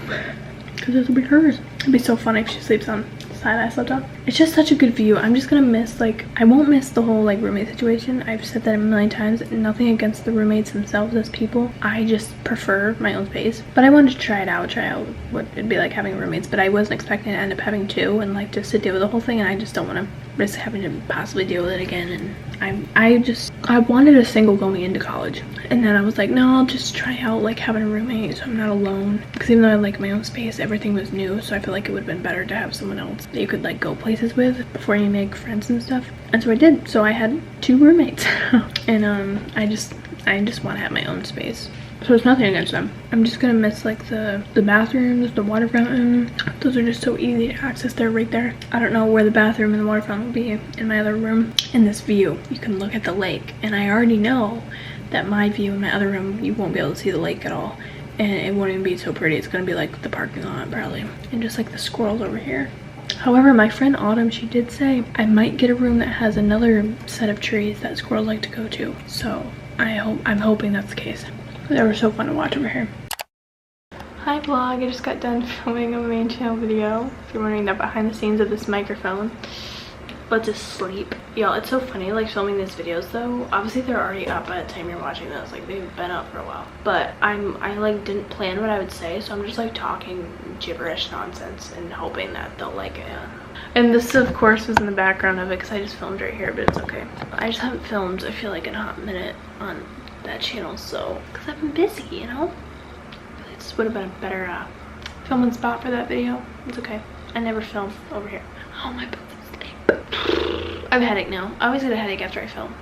Because this will be hers. It'd be so fun if she sleeps on the side I slept on. It's just such a good view. I'm just gonna miss, like, I won't miss the whole like roommate situation. I've said that a million times. Nothing against the roommates themselves as people. I just prefer my own space. But I wanted to try out what it'd be like having roommates. But I wasn't expecting to end up having 2 and like just to deal with the whole thing. And I just don't want to risk having to possibly deal with it again. And I wanted a single going into college. And then I was like, no, I'll just try out like having a roommate so I'm not alone. Because even though I like my own space, everything was new. So I feel like it would have been better to have someone else that you could like go places with before you make friends and stuff. And so I did. So I had 2 roommates. And I just want to have my own space. So it's nothing against them. I'm just gonna miss like the bathrooms, the water fountain. Those are just so easy to access. They're right there. I don't know where the bathroom and the water fountain will be in my other room. In this view, you can look at the lake. And I already know that my view in my other room, you won't be able to see the lake at all. And it won't even be so pretty. It's gonna be like the parking lot probably. And just like the squirrels over here. However, my friend Autumn, she did say I might get a room that has another set of trees that squirrels like to go to. So I'm hoping that's the case. They were so fun to watch over here. Hi vlog, I just got done filming a main channel video. If you're wondering that behind the scenes of this microphone. but to sleep. Y'all, it's so funny like filming these videos though. Obviously they're already up by the time you're watching this, like they've been up for a while, but I like didn't plan what I would say, so I'm just like talking gibberish nonsense and hoping that they'll like it. And this of course was in the background of it because I just filmed right here, but it's okay. I just haven't filmed, I feel like, in a hot minute on that channel, so because I've been busy, you know. This would have been a better filming spot for that video. It's okay, I never film over here. Oh, my butt's asleep. I have a headache now. I always get a headache after I film.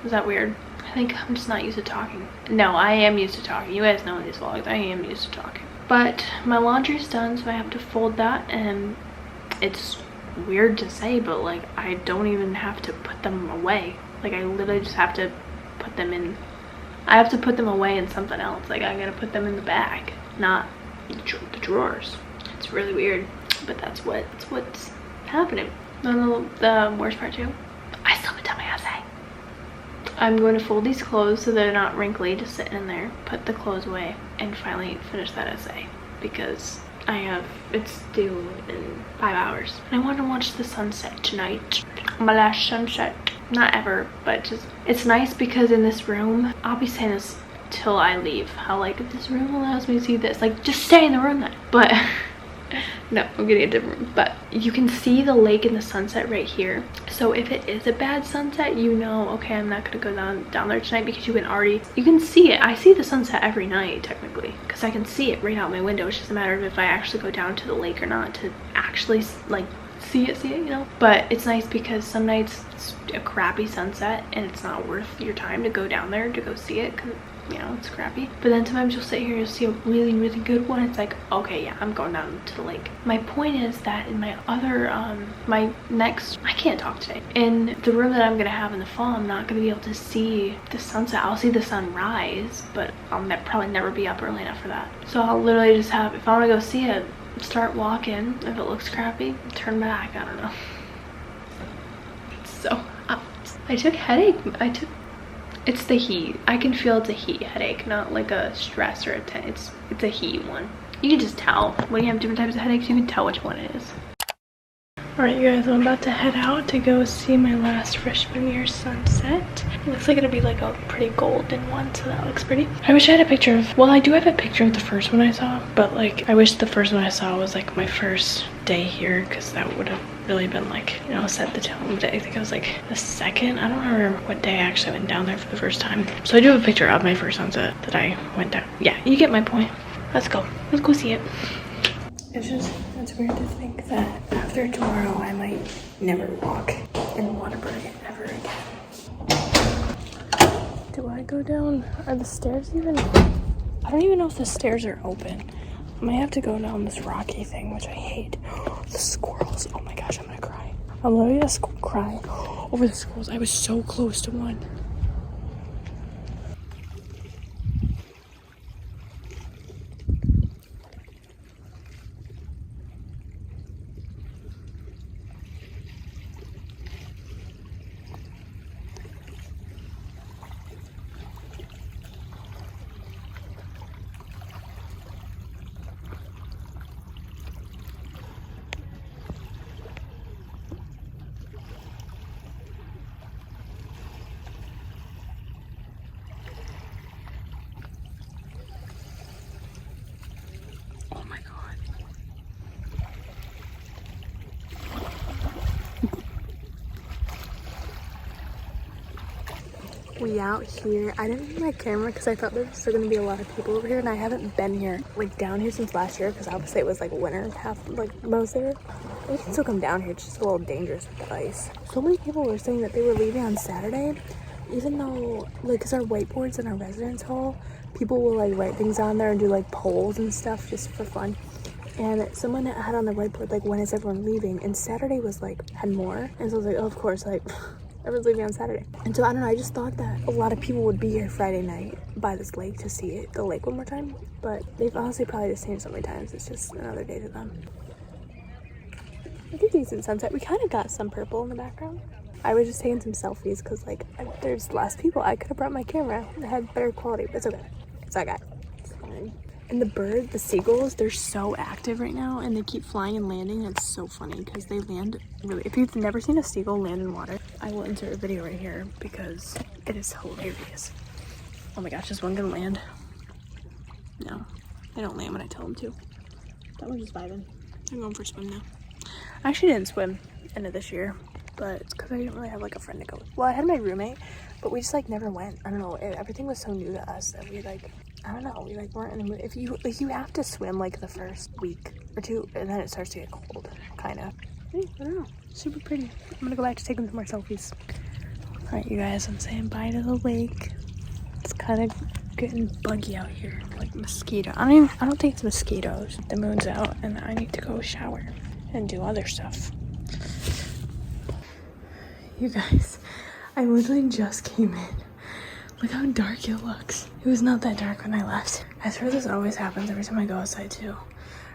Is that weird? I think I'm just not used to talking. No, I am used to talking. You guys know in these vlogs, I am used to talking. But my laundry's done, so I have to fold that, and it's weird to say, but like I don't even have to put them away. Like I literally just have to put them in. I have to put them away in something else. Like I gotta put them in the bag, not the drawers. It's really weird, but that's what's happening. The worst part too, I still haven't done my essay. I'm going to fold these clothes so they're not wrinkly, just sitting in there, put the clothes away, and finally finish that essay because it's due in 5 hours. And I want to watch the sunset tonight. My last sunset. Not ever, but just, it's nice because in this room, I'll be saying this till I leave, how like this room allows me to see this. Like just stay in the room then. But no, I'm getting a different room. But you can see the lake and the sunset right here. So if it is a bad sunset, you know, okay, I'm not gonna go down there tonight because you can see it. I see the sunset every night technically because I can see it right out my window. It's just a matter of if I actually go down to the lake or not to actually like see it, you know. But it's nice because some nights it's a crappy sunset and it's not worth your time to go down there to go see it because, you know, it's crappy. But then sometimes you'll sit here and you'll see a really, really good one. It's like, okay, yeah, I'm going down to the lake. My point is that in my other, I can't talk today. In the room that I'm gonna have in the fall, I'm not gonna be able to see the sunset. I'll see the sun rise, but I'll probably never be up early enough for that. So I'll literally just have, if I wanna go see it, start walking. If it looks crappy, turn back. I don't know. So I took headache. It's the heat. I can feel it's a heat headache, not like a stress or it's a heat one. You can just tell when you have different types of headaches. You can tell which one it is. Alright, you guys, I'm about to head out to go see my last freshman year sunset. It looks like it'll be like a pretty golden one, so that looks pretty. I wish I had a picture of, well, I do have a picture of the first one I saw, but like I wish the first one I saw was like my first day here because that would have really been like, you know, set the tone. But I think it was like the second, I don't remember what day I actually went down there for the first time. So I do have a picture of my first sunset that I went down. Yeah, you get my point. Let's go see it. It's weird to think that after tomorrow I might never walk in Waterbury ever again. Do I go down? Are the stairs even? I don't even know if the stairs are open. I might have to go down this rocky thing, which I hate. The squirrels. Oh my gosh, I'm gonna cry. I'm literally gonna cry over the squirrels. I was so close to one. We out here. I didn't bring my camera because I thought there was still gonna be a lot of people over here, and I haven't been here like down here since last year because obviously it was like winter half like most there. We can still come down here, it's just a little dangerous with the ice. So many people were saying that they were leaving on Saturday, even though like because our whiteboards in our residence hall, people will like write things on there and do like polls and stuff just for fun. And someone had on the whiteboard like, when is everyone leaving? And Saturday was like had more, and so I was like, oh, of course, like everyone's leaving on Saturday. And so I don't know, I just thought that a lot of people would be here Friday night by this lake to see it, the lake one more time. But they've honestly probably just seen it so many times, it's just another day to them. It's a decent sunset. We kind of got some purple in the background. I was just taking some selfies because like there's less people. I could have brought my camera. It had better quality, but it's okay. It's okay. It's fine. And the seagulls, they're so active right now and they keep flying and landing. It's so funny because they land really, if you've never seen a seagull land in water, I will insert a video right here because it is hilarious. Oh my gosh, is one gonna land? No, they don't land when I tell them to. That one's just vibing. I'm going for a swim now. I actually didn't swim end of this year, but it's because I didn't really have like a friend to go with. Well, I had my roommate, but we just like never went. I don't know, everything was so new to us that we like, I don't know, we like weren't in the mood. If you like, you have to swim like the first week or two and then it starts to get cold, kind of. I don't know, super pretty. I'm gonna go back to taking some more selfies. All right, you guys, I'm saying bye to the lake. It's kind of getting buggy out here, like mosquito. I don't think it's mosquitoes. The moon's out and I need to go shower and do other stuff. You guys, I literally just came in. Look how dark it looks. It was not that dark when I left. I swear this always happens every time I go outside too.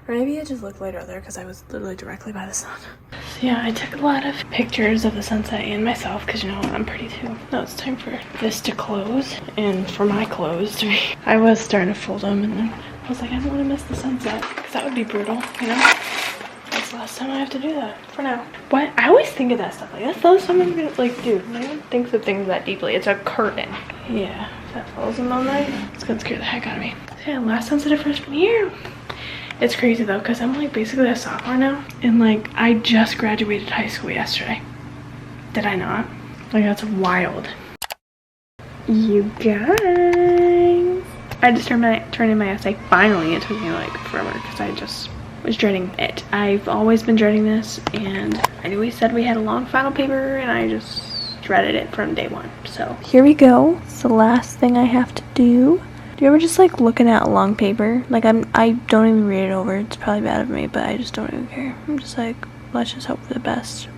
Or maybe it just looked lighter there because I was literally directly by the sun. So yeah, I took a lot of pictures of the sunset and myself because, you know, I'm pretty too. Now it's time for this to close and for my clothes to be. I was starting to fold them and then I was like, I don't want to miss the sunset because that would be brutal, you know? That's the last time I have to do that for now. What? I always think of that stuff like that's the last time I'm gonna, like, dude, no one thinks of things that deeply. It's a curtain. Yeah, if that falls in all night, it's gonna scare the heck out of me. So yeah, last sunset of freshman year. It's crazy though, because I'm like basically a sophomore now, and like I just graduated high school yesterday. Did I not? Like, that's wild. You guys, I just turned in my essay finally. It took me like forever because I just was dreading it. I've always been dreading this, and I knew we said we had a long final paper, and I just dreaded it from day one. So here we go. It's the last thing I have to do. Do you ever just like looking at a long paper? Like I don't even read it over. It's probably bad of me, but I just don't even care. I'm just like, let's just hope for the best.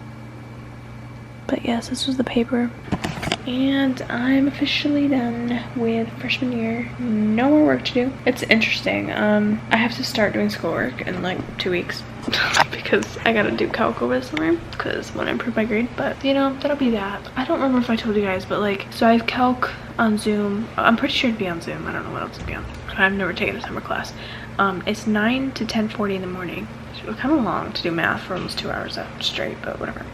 But yes, this was the paper. And I'm officially done with freshman year. No more work to do. It's interesting. I have to start doing schoolwork in like 2 weeks because I gotta do calc over the summer because I want to improve my grade. But you know, that'll be that. I don't remember if I told you guys, but like, so I have calc on Zoom. I'm pretty sure it'd be on Zoom. I don't know what else it'd be on. I've never taken a summer class. It's 9 to 10:40 in the morning. So it's kind of long to do math for almost 2 hours straight, but whatever.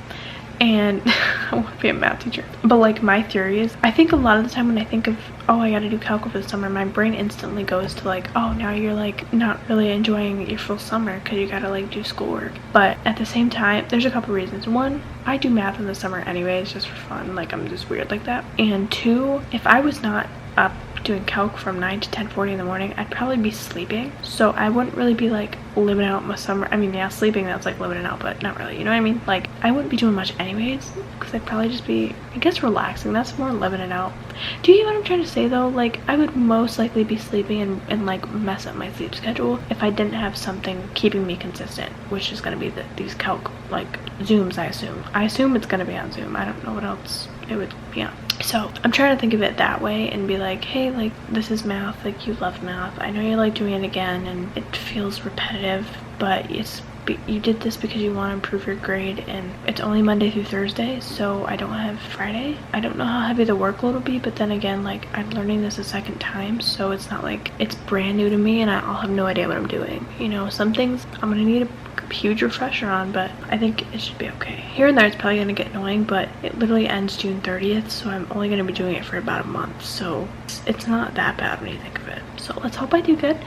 And I want to be a math teacher. But like, my theory is, I think a lot of the time when I think of, oh, I gotta do calc for the summer, my brain instantly goes to like, oh, now you're like not really enjoying your full summer because you gotta like do schoolwork. But at the same time, there's a couple reasons. One, I do math in the summer anyways, just for fun. Like, I'm just weird like that. And two, if I was not up doing calc from 9 to 10:40 in the morning, I'd probably be sleeping. So I wouldn't really be like living out my summer. I mean, yeah, sleeping, that's like living it out, but not really, you know what I mean? Like, I wouldn't be doing much anyways because I'd probably just be, I guess, relaxing. That's more living it out. Do you get what I'm trying to say though? Like, I would most likely be sleeping and like mess up my sleep schedule if I didn't have something keeping me consistent, which is going to be these calc like Zooms. I assume it's going to be on Zoom. I don't know what else it would be on. So I'm trying to think of it that way and be like, hey, like, this is math, like, you love math, I know you like doing it again and it feels repetitive, but you did this because you want to improve your grade, and it's only Monday through Thursday, so I don't have Friday. I don't know how heavy the workload will be, but then again, like, I'm learning this a second time, so it's not like it's brand new to me and I'll have no idea what I'm doing. You know, some things I'm gonna need a huge refresher on, but I think it should be okay. Here and there it's probably gonna get annoying, but it literally ends June 30th, so I'm only gonna be doing it for about a month, so it's not that bad when you think of it. So let's hope I do good.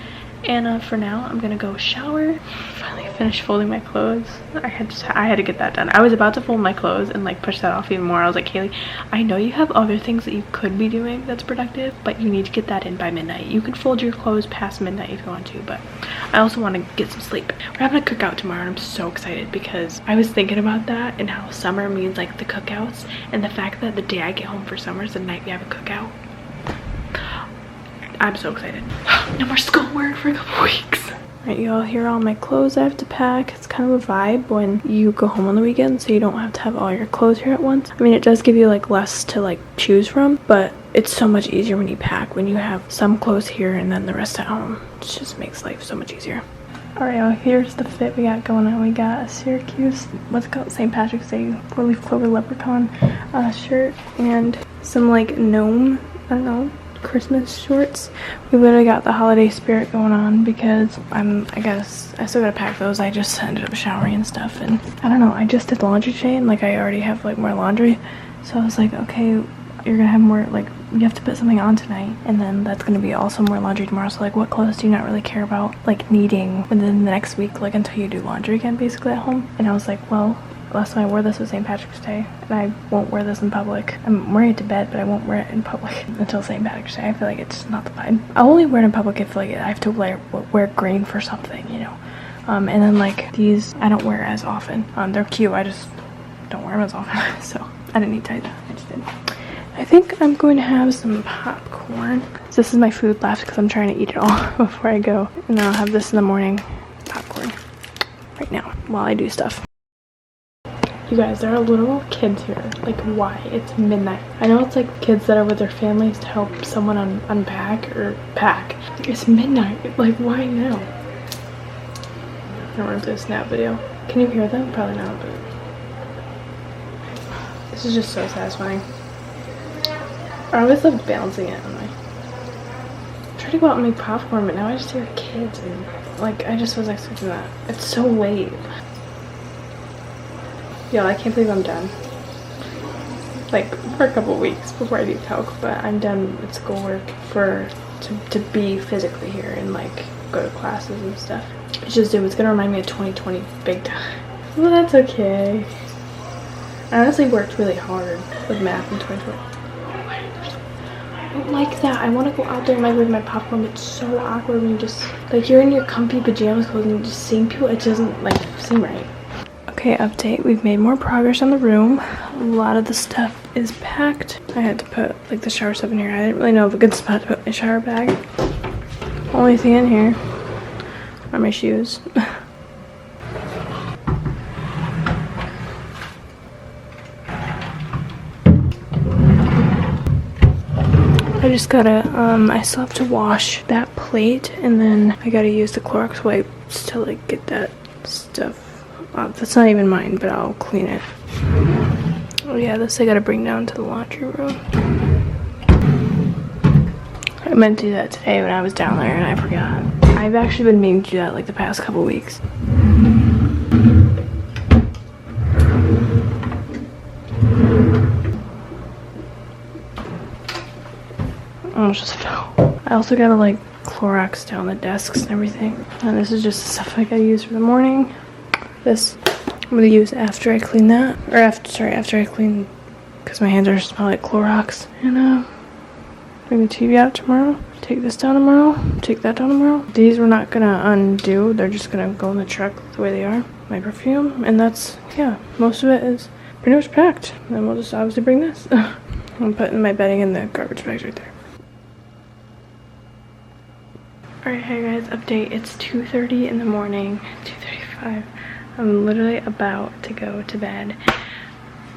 And for now, I'm gonna go shower. Finally finished folding my clothes. I had to get that done. I was about to fold my clothes and like push that off even more. I was like, Kaylee, I know you have other things that you could be doing that's productive, but you need to get that in by midnight. You can fold your clothes past midnight if you want to, but I also want to get some sleep. We're having a cookout tomorrow and I'm so excited because I was thinking about that and how summer means like the cookouts, and the fact that the day I get home for summer is the night we have a cookout. I'm so excited. No more schoolwork for a couple weeks. Alright, y'all, here are all my clothes I have to pack. It's kind of a vibe when you go home on the weekend, so you don't have to have all your clothes here at once. I mean, it does give you like less to like choose from, but it's so much easier when you pack, when you have some clothes here and then the rest at home. It just makes life so much easier. Alright, y'all, here's the fit we got going on. We got a Syracuse, what's it called, St. Patrick's Day 4-leaf clover leprechaun shirt, and some like gnome, I don't know, Christmas shorts. We literally got the holiday spirit going on because I guess I still gotta pack those. I just ended up showering and stuff, and I don't know, I just did laundry today, and like I already have like more laundry, so I was like, okay, you're gonna have more, like you have to put something on tonight, and then that's gonna be also more laundry tomorrow. So like, what clothes do you not really care about like needing within the next week, like until you do laundry again basically at home? And I was like, well, last time I wore this was St. Patrick's Day, and I won't wear this in public. I'm wearing it to bed, but I won't wear it in public until St. Patrick's Day. I feel like it's not the vibe. I'll only wear it in public if like I have to wear green for something, you know. And then like these, I don't wear as often. They're cute. I just don't wear them as often. So I didn't need to tie that. I just did. I think I'm going to have some popcorn. So this is my food left because I'm trying to eat it all before I go, and then I'll have this in the morning. Popcorn right now while I do stuff. You guys, there are little kids here. Like, why? It's midnight. I know it's like kids that are with their families to help someone unpack or pack. It's midnight. Like, why now? I don't want to do a snap video. Can you hear them? Probably not, but this is just so satisfying. I always love balancing it. I'm like, I try to go out and make popcorn, but now I just hear kids, and like, I just wasn't expecting that. It's so late. Yo, I can't believe I'm done. Like, for a couple weeks before I do calc, but I'm done with schoolwork to be physically here and like go to classes and stuff. It's gonna remind me of 2020 big time. Well, that's okay. I honestly worked really hard with math in 2020. I don't like that. I want to go out there and microwave my popcorn, but it's so awkward when you just, like, you're in your comfy pajamas clothes and just seeing people, it doesn't like seem right. Okay, update. We've made more progress on the room. A lot of the stuff is packed. I had to put like the shower stuff in here. I didn't really know of a good spot to put my shower bag. Only thing in here are my shoes. I just gotta, I still have to wash that plate, and then I gotta use the Clorox wipes to like get that stuff. That's not even mine, but I'll clean it. Oh yeah, this I gotta bring down to the laundry room. I meant to do that today when I was down there and I forgot. I've actually been meaning to do that like the past couple weeks. Almost just fell. I also gotta like Clorox down the desks and everything. And this is just the stuff I gotta use for the morning. This I'm gonna use after I clean that, or after I clean, because my hands are smell like Clorox. And bring the TV out tomorrow. Take this down tomorrow. Take that down tomorrow. These we're not gonna undo. They're just gonna go in the truck the way they are. My perfume, and that's, yeah, most of it is pretty much packed. And then we'll just obviously bring this. I'm putting my bedding in the garbage bags right there. Alright, hey guys, update. It's 2:30 in the morning. 2:35. I'm literally about to go to bed.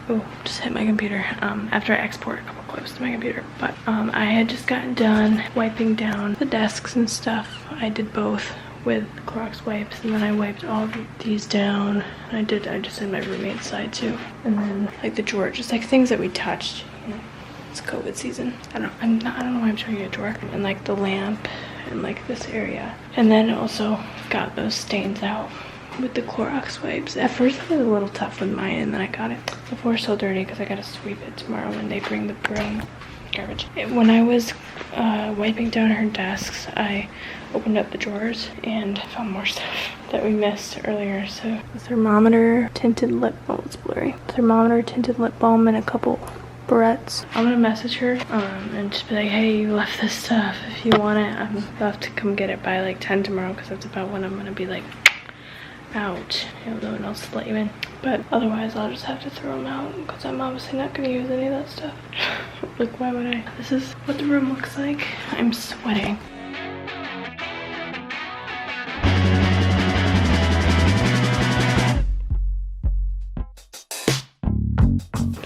Oh, just hit my computer after I export a couple clips to my computer. But I had just gotten done wiping down the desks and stuff. I did both with Clorox wipes, and then I wiped all of these down. And I just did my roommate's side too. And then like the drawer, just like things that we touched. You know, it's COVID season. I don't know why I'm showing you a drawer. And like the lamp and like this area. And then also got those stains out with the Clorox wipes. At first it was a little tough with mine, and then I got it. The floor's so dirty because I gotta sweep it tomorrow when they bring the broom. Garbage. When I was wiping down her desks, I opened up the drawers and found more stuff that we missed earlier. So the thermometer, tinted lip balm, it's blurry. Thermometer, tinted lip balm, and a couple barrettes. I'm gonna message her and just be like, hey, you left this stuff. If you want it, I'll have to come get it by like 10 tomorrow, because that's about when I'm gonna be like out. No one else to let you in. But otherwise I'll just have to throw them out, because I'm obviously not gonna use any of that stuff. Like, why would I? This is what the room looks like. I'm sweating.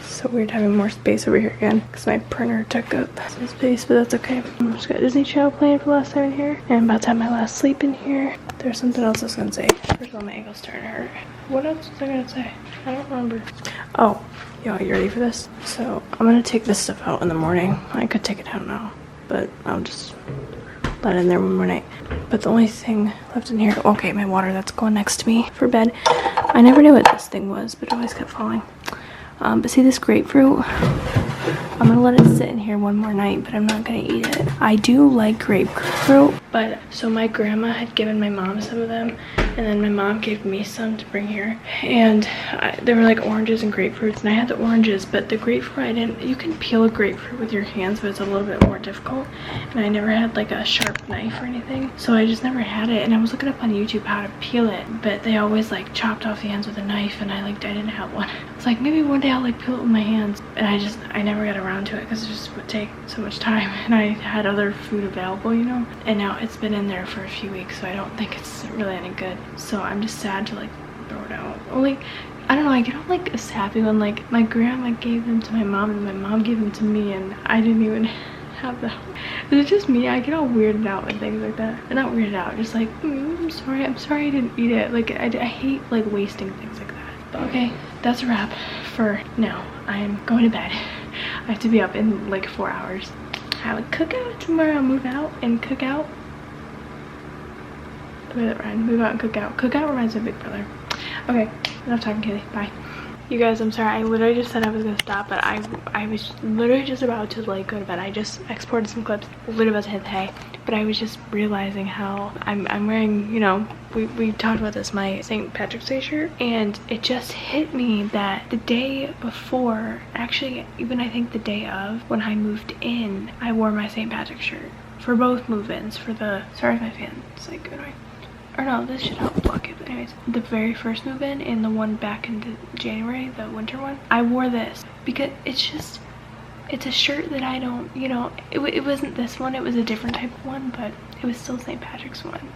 So weird having more space over here again, because my printer took up some space, but that's okay. I just got Disney Channel playing for the last time in here, and I'm about to have my last sleep in here. There's something else I was gonna say. First of all, my ankle's starting to hurt. What else was I gonna say? I don't remember. Oh, yo, you ready for this? So I'm gonna take this stuff out in the morning. I could take it out now. but I'll just let it in there one more night. But the only thing left in here, okay, my water that's going next to me for bed. I never knew what this thing was, but it always kept falling. But see this grapefruit? I'm gonna let it sit in here one more night, but I'm not gonna eat it. I do like grapefruit, but so my grandma had given my mom some of them, and then my mom gave me some to bring here. And they were like oranges and grapefruits, and I had the oranges, but the grapefruit I didn't. You can peel a grapefruit with your hands, but it's a little bit more difficult. And I never had like a sharp knife or anything, so I just never had it. And I was looking up on YouTube how to peel it, but they always like chopped off the ends with a knife, and I didn't have one. I was like, maybe one day I'll like peel it with my hands, and I never got around to it because it just would take so much time, and I had other food available, you know. And now it's been in there for a few weeks, so I don't think it's really any good. So I'm just sad to like throw it out. Or like, I don't know, I get all like happy when like my grandma gave them to my mom and my mom gave them to me, and I didn't even have them. Is it just me? I get all weirded out with things like that. And not weirded out, just like, I'm sorry I didn't eat it. Like I hate like wasting things like that. But okay, that's a wrap for now. I'm going to bed. I have to be up in like 4 hours. I have a cookout tomorrow. Move out and cook out. The way that rhymes. Move out and cook out. Cookout reminds me of Big Brother. Okay, enough talking, Kaylee. Bye. You guys, I'm sorry. I literally just said I was gonna stop, but I was literally just about to like go to bed. I just exported some clips. Literally about to hit the hay, but I was just realizing how I'm wearing, you know, we talked about this, my St. Patrick's Day shirt, and it just hit me that the day before, actually even I think the day of, when I moved in, I wore my St. Patrick's shirt for both move-ins. For the, sorry if my fan's like annoying. Or no, this should help block it. But anyways, the very first move-in and the one back in January, the winter one, I wore this because it's a shirt that I don't, you know, it wasn't this one, it was a different type of one, but it was still St. Patrick's one.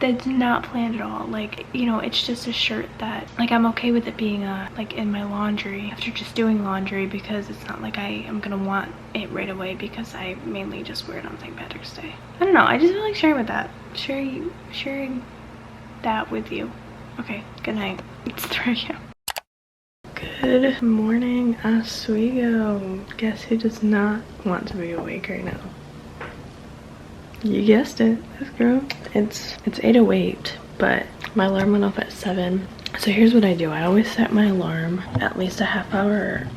That's not planned at all. Like, you know, it's just a shirt that, like, I'm okay with it being like in my laundry after just doing laundry, because it's not like I am gonna want it right away because I mainly just wear it on St. Patrick's Day. I don't know, I just feel like sharing with that. Sharing that with you. Okay, good night. It's 3 a.m. Good morning, Oswego. Guess who does not want to be awake right now? You guessed it, this girl. It's 8:08, but my alarm went off at 7. So here's what I do. I always set my alarm at least a half hour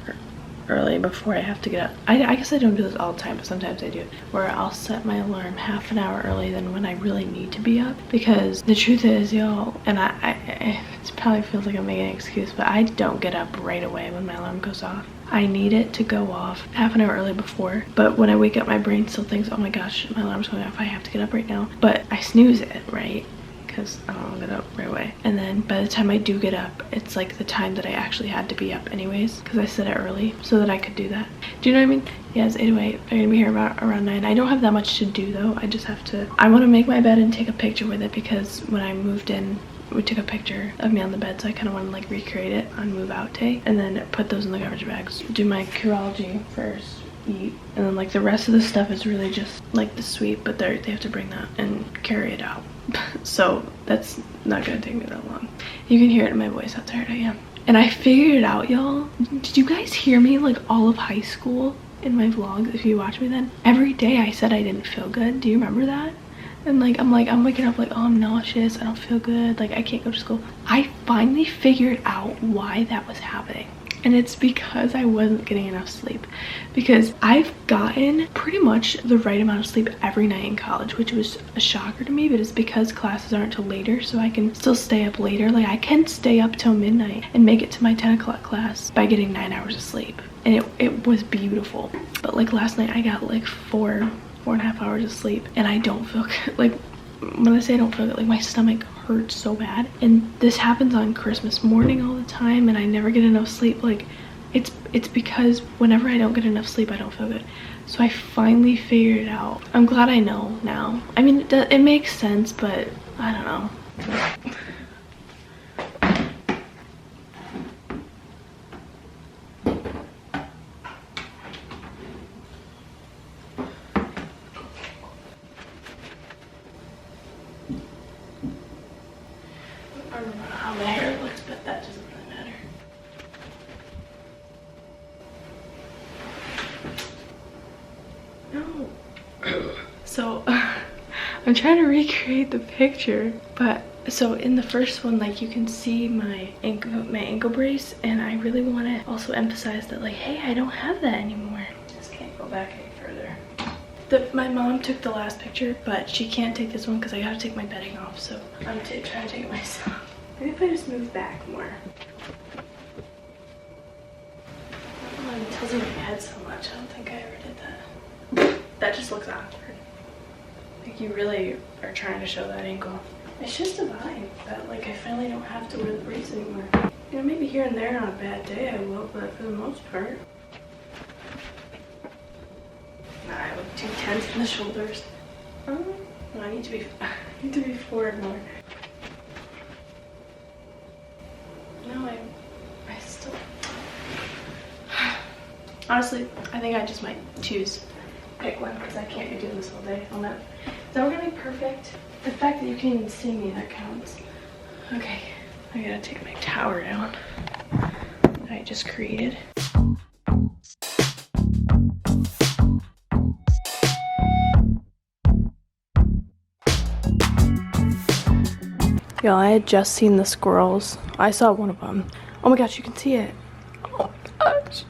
early before I have to get up. I guess I don't do this all the time, but sometimes I do, where I'll set my alarm half an hour early than when I really need to be up. Because the truth is, y'all, and it probably feels like I'm making an excuse, but I don't get up right away when my alarm goes off. I need it to go off half an hour early before, but when I wake up, my brain still thinks, oh my gosh, my alarm's going off, I have to get up right now. But I snooze it, right? Because I don't want to get up right away. And then by the time I do get up, it's like the time that I actually had to be up anyways, because I set it early so that I could do that. Do you know what I mean? Yeah, it's 8:08. I'm gonna be here about around 9. I don't have that much to do though. I just have to, I want to make my bed and take a picture with it, because when I moved in, we took a picture of me on the bed, so I kind of want to like recreate it on move out day, and then put those in the garbage bags. Do my Curology first, eat, and then like the rest of the stuff is really just like the sweep, but they have to bring that and carry it out. So that's not gonna take me that long. You can hear it in my voice how tired I am. And I figured it out, y'all. Did you guys hear me like all of high school in my vlogs? If you watch me then, every day I said I didn't feel good. Do you remember that? And I'm waking up like, oh, I'm nauseous, I don't feel good, like I can't go to school. I finally figured out why that was happening. And it's because I wasn't getting enough sleep. Because I've gotten pretty much the right amount of sleep every night in college, which was a shocker to me, but it's because classes aren't till later, so I can still stay up later. Like I can stay up till midnight and make it to my 10 o'clock class by getting 9 hours of sleep. And it was beautiful. But like last night I got like 4.5 hours of sleep, and I don't feel good. Like when I say I don't feel good, like my stomach hurts so bad. And this happens on Christmas morning all the time, and I never get enough sleep. Like it's because whenever I don't get enough sleep, I don't feel good. So I finally figured it out. I'm glad I know now. I mean, it makes sense, but I don't know. I don't know how my hair looks, but that doesn't really matter. No. trying to recreate the picture, but so in the first one, like, you can see my ankle brace, and I really want to also emphasize that, like, hey, I don't have that anymore. Just can't go back any further. My mom took the last picture, but she can't take this one because I gotta take my bedding off, so I'm trying to take it myself. Maybe if I just move back more. It tilting my head so much. I don't think I ever did that. That just looks awkward. Like, you really are trying to show that ankle. It's just a vibe that, like, I finally don't have to wear the brace anymore. You know, maybe here and there on a bad day I will, but for the most part. Nah, I look too tense in the shoulders. No, I need to be forward more. No, I still. Honestly, I think I just might pick one because I can't be doing this all day on that. Is that gonna be perfect? The fact that you can even see me, that counts. Okay, I gotta take my tower down that I just created. Y'all, I had just seen the squirrels. I saw one of them. Oh my gosh, you can see it. Oh my gosh.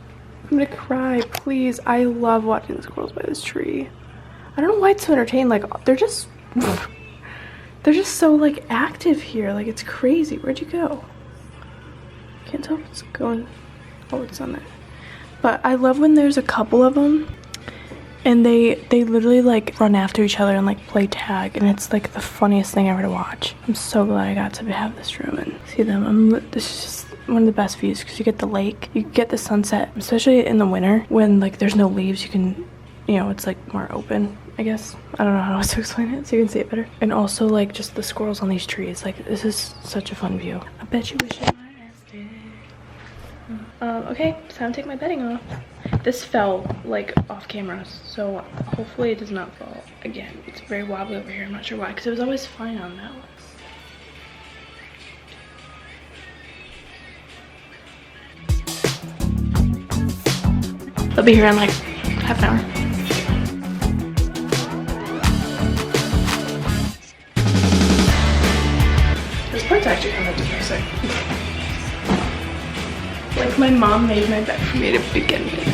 I'm gonna cry, please. I love watching the squirrels by this tree. I don't know why it's so entertaining. Like, they're just so, like, active here. Like, it's crazy. Where'd you go? Can't tell if it's going. Oh, it's on there. But I love when there's a couple of them and they literally, like, run after each other and, like, play tag, and it's, like, the funniest thing ever to watch. I'm so glad I got to have this room and see them. This is just one of the best views because you get the lake, you get the sunset, especially in the winter when, like, there's no leaves. You can, you know, it's, like, more open, I guess. I don't know how else to explain it so you can see it better. And also, like, just the squirrels on these trees. Like, this is such a fun view. I bet you wish I lasted. Okay, it's time to take my bedding off. This fell, like, off camera, so hopefully it does not fall again. It's very wobbly over here. I'm not sure why, because it was always fine on that one. I'll be here in like half an hour. This part's actually kind of depressing. Like, my mom made my bed for me to begin with.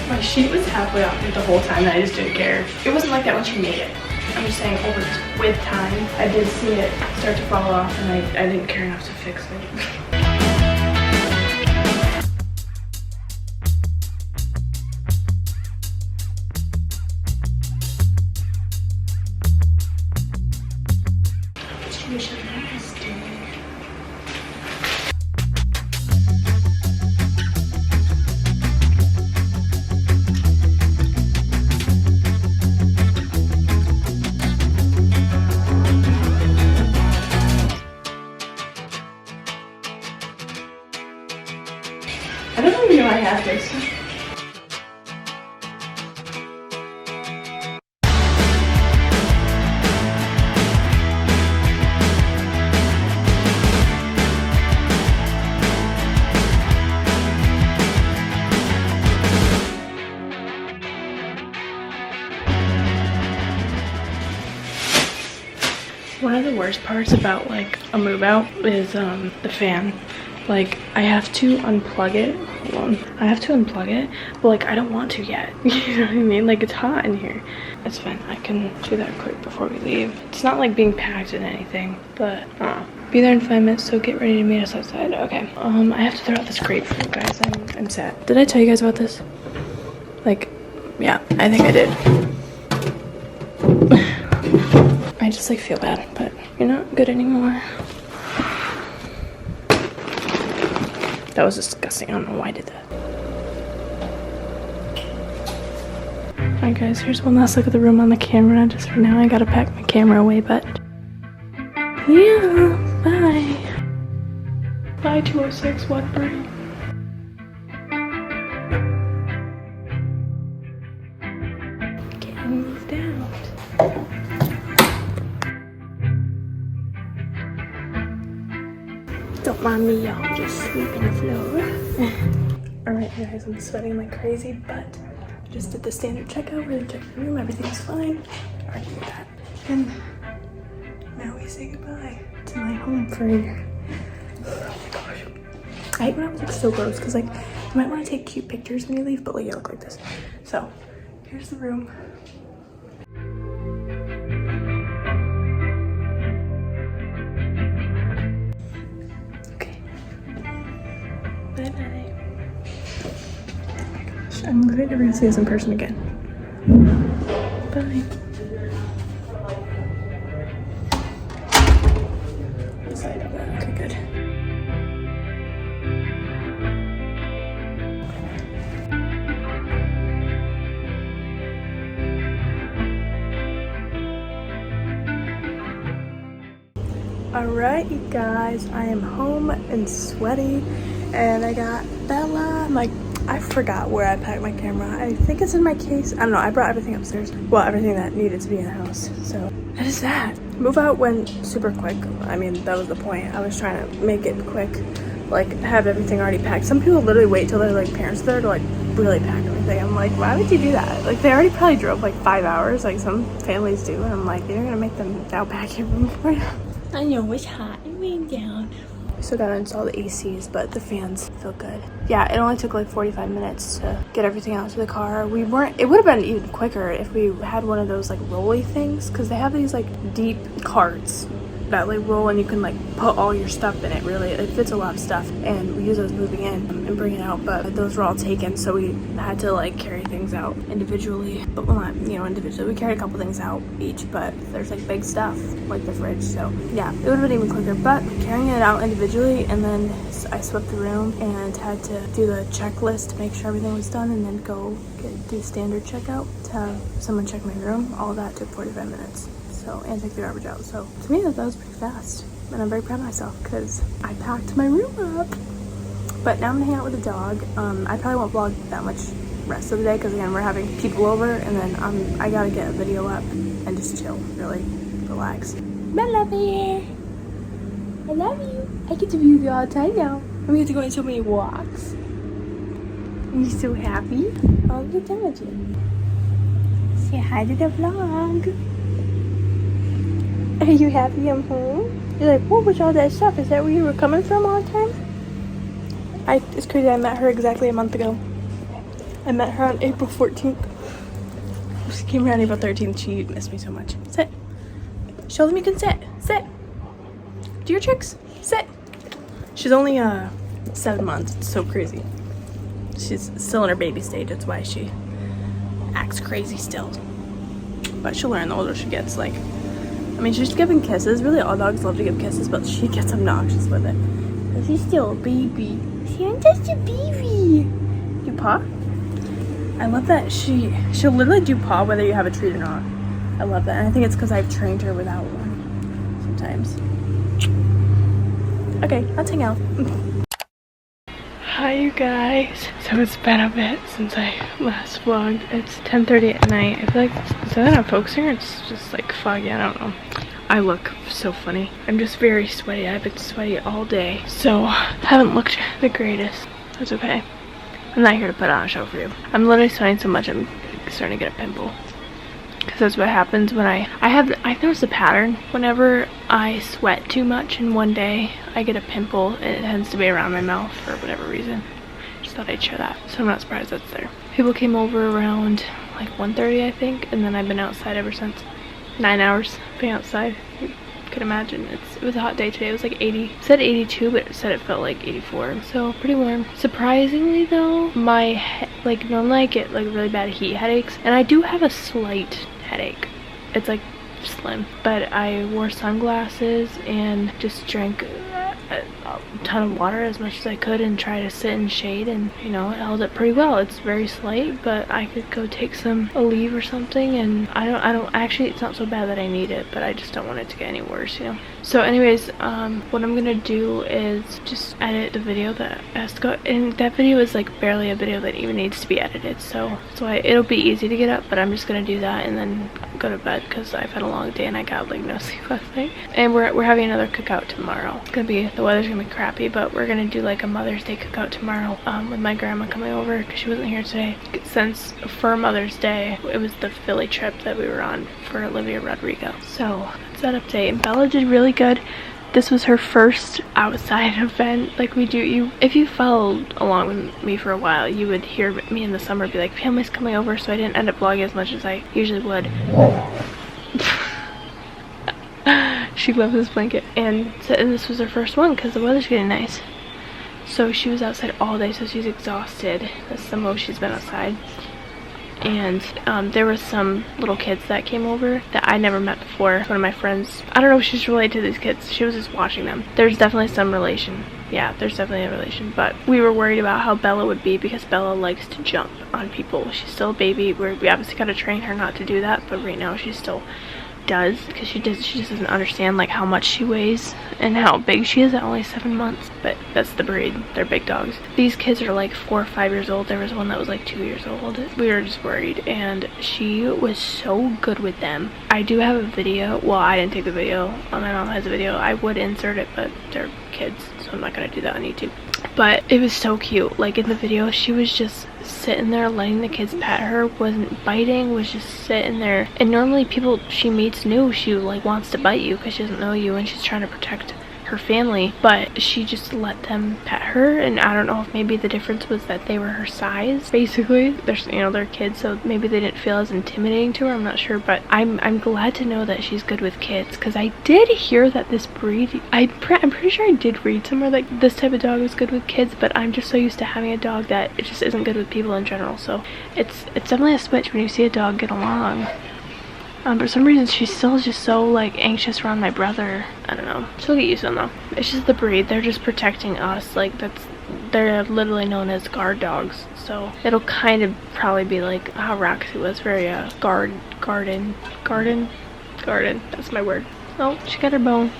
My sheet was halfway off it the whole time and I just didn't care. It wasn't like that when she made it. I'm just saying, with time, I did see it start to fall off and I didn't care enough to fix it. I don't even know I have this. One of the worst parts about, like, a move out is the fan. Like, I have to unplug it. Hold on. I have to unplug it, but, like, I don't want to yet. You know what I mean? Like, it's hot in here. It's fine. I can do that quick before we leave. It's not like being packed in anything, but be there in 5 minutes, so get ready to meet us outside. Okay. I have to throw out this grapefruit, guys. I'm sad. Did I tell you guys about this? Like, yeah, I think I did. I just, like, feel bad, but you're not good anymore. That was disgusting. I don't know why I did that. Alright guys, here's one last look at the room on the camera. Just for now, I gotta pack my camera away, but yeah, bye. Bye 206 Waterbury. Don't mind me, y'all. Just sweeping the floor. Alright, guys, I'm sweating like crazy, but just did the standard checkout. Really checked the room. Everything's fine. Already did that. And now we say goodbye to my home for a year. Oh my gosh. I hate when I was like so gross because like you might want to take cute pictures when you leave, but like you look like this. So here's the room. Bye-bye. Oh my gosh, I'm literally never gonna see this in person again. Bye. Okay, good. Alright, you guys, I am home and sweaty, and I got Bella. I'm like, I forgot where I packed my camera. I think it's in my case. I don't know. I brought everything upstairs. Well, everything that needed to be in the house. So that is that. Move out went super quick. I mean, that was the point. I was trying to make it quick, like have everything already packed. Some people literally wait till their like parents are there to like really pack everything. I'm like, why would you do that? Like they already probably drove like 5 hours, like some families do. And I'm like, you're gonna make them now pack your room for you. I know it's hot. It rained down. We still gotta install the ACs, but the fans feel good. Yeah, it only took like 45 minutes to get everything out to the car. It would have been even quicker if we had one of those like rolly things, because they have these like deep carts that like roll and you can like put all your stuff in it. Really, it fits a lot of stuff, and we use those moving in and bringing out, but those were all taken, so we had to like carry things out individually. But well, not individually, we carried a couple things out each, but there's like big stuff like the fridge, so yeah, it would have been even quicker. But carrying it out individually, and then I swept the room and had to do the checklist to make sure everything was done, and then go do standard checkout to have someone check my room. All that took 45 minutes. So, and take the garbage out. So to me that was pretty fast, and I'm very proud of myself because I packed my room up. But now I'm gonna hang out with the dog. I probably won't vlog that much rest of the day because again we're having people over, and then I gotta get a video up and just chill, really relax. I love you. I love you. I get to be with you all the time now. We get to go on so many walks. I'm so happy. All the time with you. Say hi to the vlog. Are you happy I'm home? You're like, what was all that stuff? Is that where you were coming from all the time? It's crazy, I met her exactly a month ago. I met her on April 14th. She came here on April 13th. She missed me so much. Sit. Show them you can sit. Sit. Do your tricks. Sit. She's only 7 months. It's so crazy. She's still in her baby stage. That's why she acts crazy still. But she'll learn the older she gets. Like, I mean, she's giving kisses. Really, all dogs love to give kisses, but she gets obnoxious with it. And she's still a baby. She's just a baby. You paw? I love that she'll literally do paw whether you have a treat or not. I love that. And I think it's because I've trained her without one sometimes. Okay, let's hang out. Hi, you guys. So it's been a bit since I last vlogged. It's 10:30 at night. I feel like, is that not focusing, or it's just like foggy? I don't know. I look so funny. I'm just very sweaty. I've been sweaty all day, so haven't looked the greatest. That's okay. I'm not here to put on a show for you. I'm literally sweating so much I'm starting to get a pimple. Because that's what happens when I've noticed a pattern. Whenever I sweat too much in one day, I get a pimple, and it tends to be around my mouth for whatever reason. Just thought I'd share that. So I'm not surprised that's there. People came over around like 1:30, I think, and then I've been outside ever since. 9 hours being outside. You could imagine. It was a hot day today. It was like 80. It said 82, but it said it felt like 84. So pretty warm. Surprisingly though, my like normally I get like really bad heat headaches, and I do have a slight headache. It's like slim, but I wore sunglasses and just drank a ton of water as much as I could and try to sit in shade, and you know, it held up pretty well. It's very slight, but I could go take a leave or something, and I don't actually, it's not so bad that I need it, but I just don't want it to get any worse, you know. So anyways, what I'm gonna do is just edit the video that has to go, and that video is like barely a video that even needs to be edited, so it'll be easy to get up, but I'm just gonna do that and then go to bed because I've had a long day and I got like no sleep last night. And we're having another cookout tomorrow. It's gonna be the the weather's gonna be crappy, but we're gonna do like a Mother's Day cookout tomorrow with my grandma coming over because she wasn't here today. Since for Mother's Day, it was the Philly trip that we were on for Olivia Rodrigo. So that's that update. And Bella did really good. This was her first outside event. Like we do, if you followed along with me for a while, you would hear me in the summer be like, family's coming over, so I didn't end up vlogging as much as I usually would. She loves this blanket. And this was her first one because the weather's getting nice. So she was outside all day, so she's exhausted. That's the most she's been outside. And there was some little kids that came over that I never met before. One of my friends, I don't know if she's related to these kids. She was just watching them. There's definitely some relation. Yeah, there's definitely a relation. But we were worried about how Bella would be because Bella likes to jump on people. She's still a baby. We obviously got to train her not to do that. But right now she still does because she just doesn't understand like how much she weighs and how big she is at only 7 months. But that's the breed. They're big dogs. These kids are like 4 or 5 years old. There was one that was like 2 years old. We were just worried, and she was so good with them. I do have a video. Well, I didn't take the video. My mom has a video. I would insert it, but they're kids, so I'm not gonna do that on YouTube. But it was so cute. Like in the video, she was just sitting there letting the kids pet her, wasn't biting, was just sitting there. And normally people she meets new, she like wants to bite you because she doesn't know you and she's trying to protect her family, but she just let them pet her. And I don't know if maybe the difference was that they were her size. Basically, they're kids, so maybe they didn't feel as intimidating to her. I'm not sure, but I'm glad to know that she's good with kids because I did hear that this breed, I'm pretty sure I did read somewhere that this type of dog was good with kids, but I'm just so used to having a dog that it just isn't good with people in general. So it's definitely a switch when you see a dog get along. For some reason, she's still just so, like, anxious around my brother. I don't know. She'll get used to them, though. It's just the breed. They're just protecting us. Like, they're literally known as guard dogs. So, it'll kind of probably be like how Roxy was. Very, garden. That's my word. Oh, she got her bone.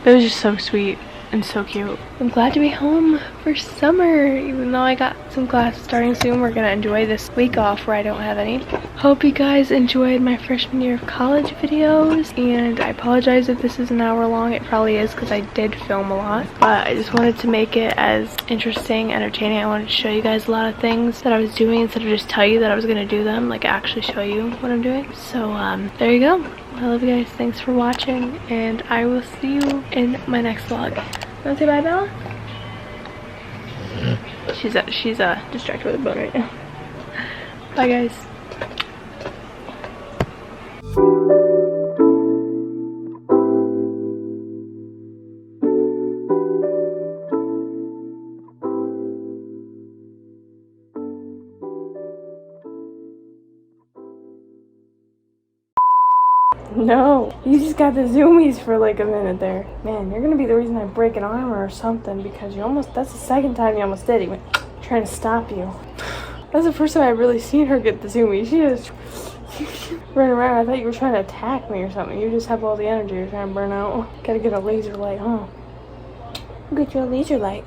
But it was just so sweet and so cute. I'm glad to be home for summer. Even though I got some classes starting soon, we're gonna enjoy this week off where I don't have any. Hope you guys enjoyed my freshman year of college videos, and I apologize if this is an hour long. It probably is because I did film a lot, but I just wanted to make it as interesting, entertaining. I wanted to show you guys a lot of things that I was doing instead of just tell you that I was gonna do them, like actually show you what I'm doing. So there you go. I love you guys. Thanks for watching, and I will see you in my next vlog. Wanna say bye, Bella? She's distracted with a bone right now. Bye, guys. No, you just got the zoomies for like a minute there. Man, you're gonna be the reason I break an arm or something because that's the second time you almost did. He went trying to stop you. That's the first time I've really seen her get the zoomies. She just running around. I thought you were trying to attack me or something. You just have all the energy you're trying to burn out. Gotta get a laser light, huh? I'll get you a laser light.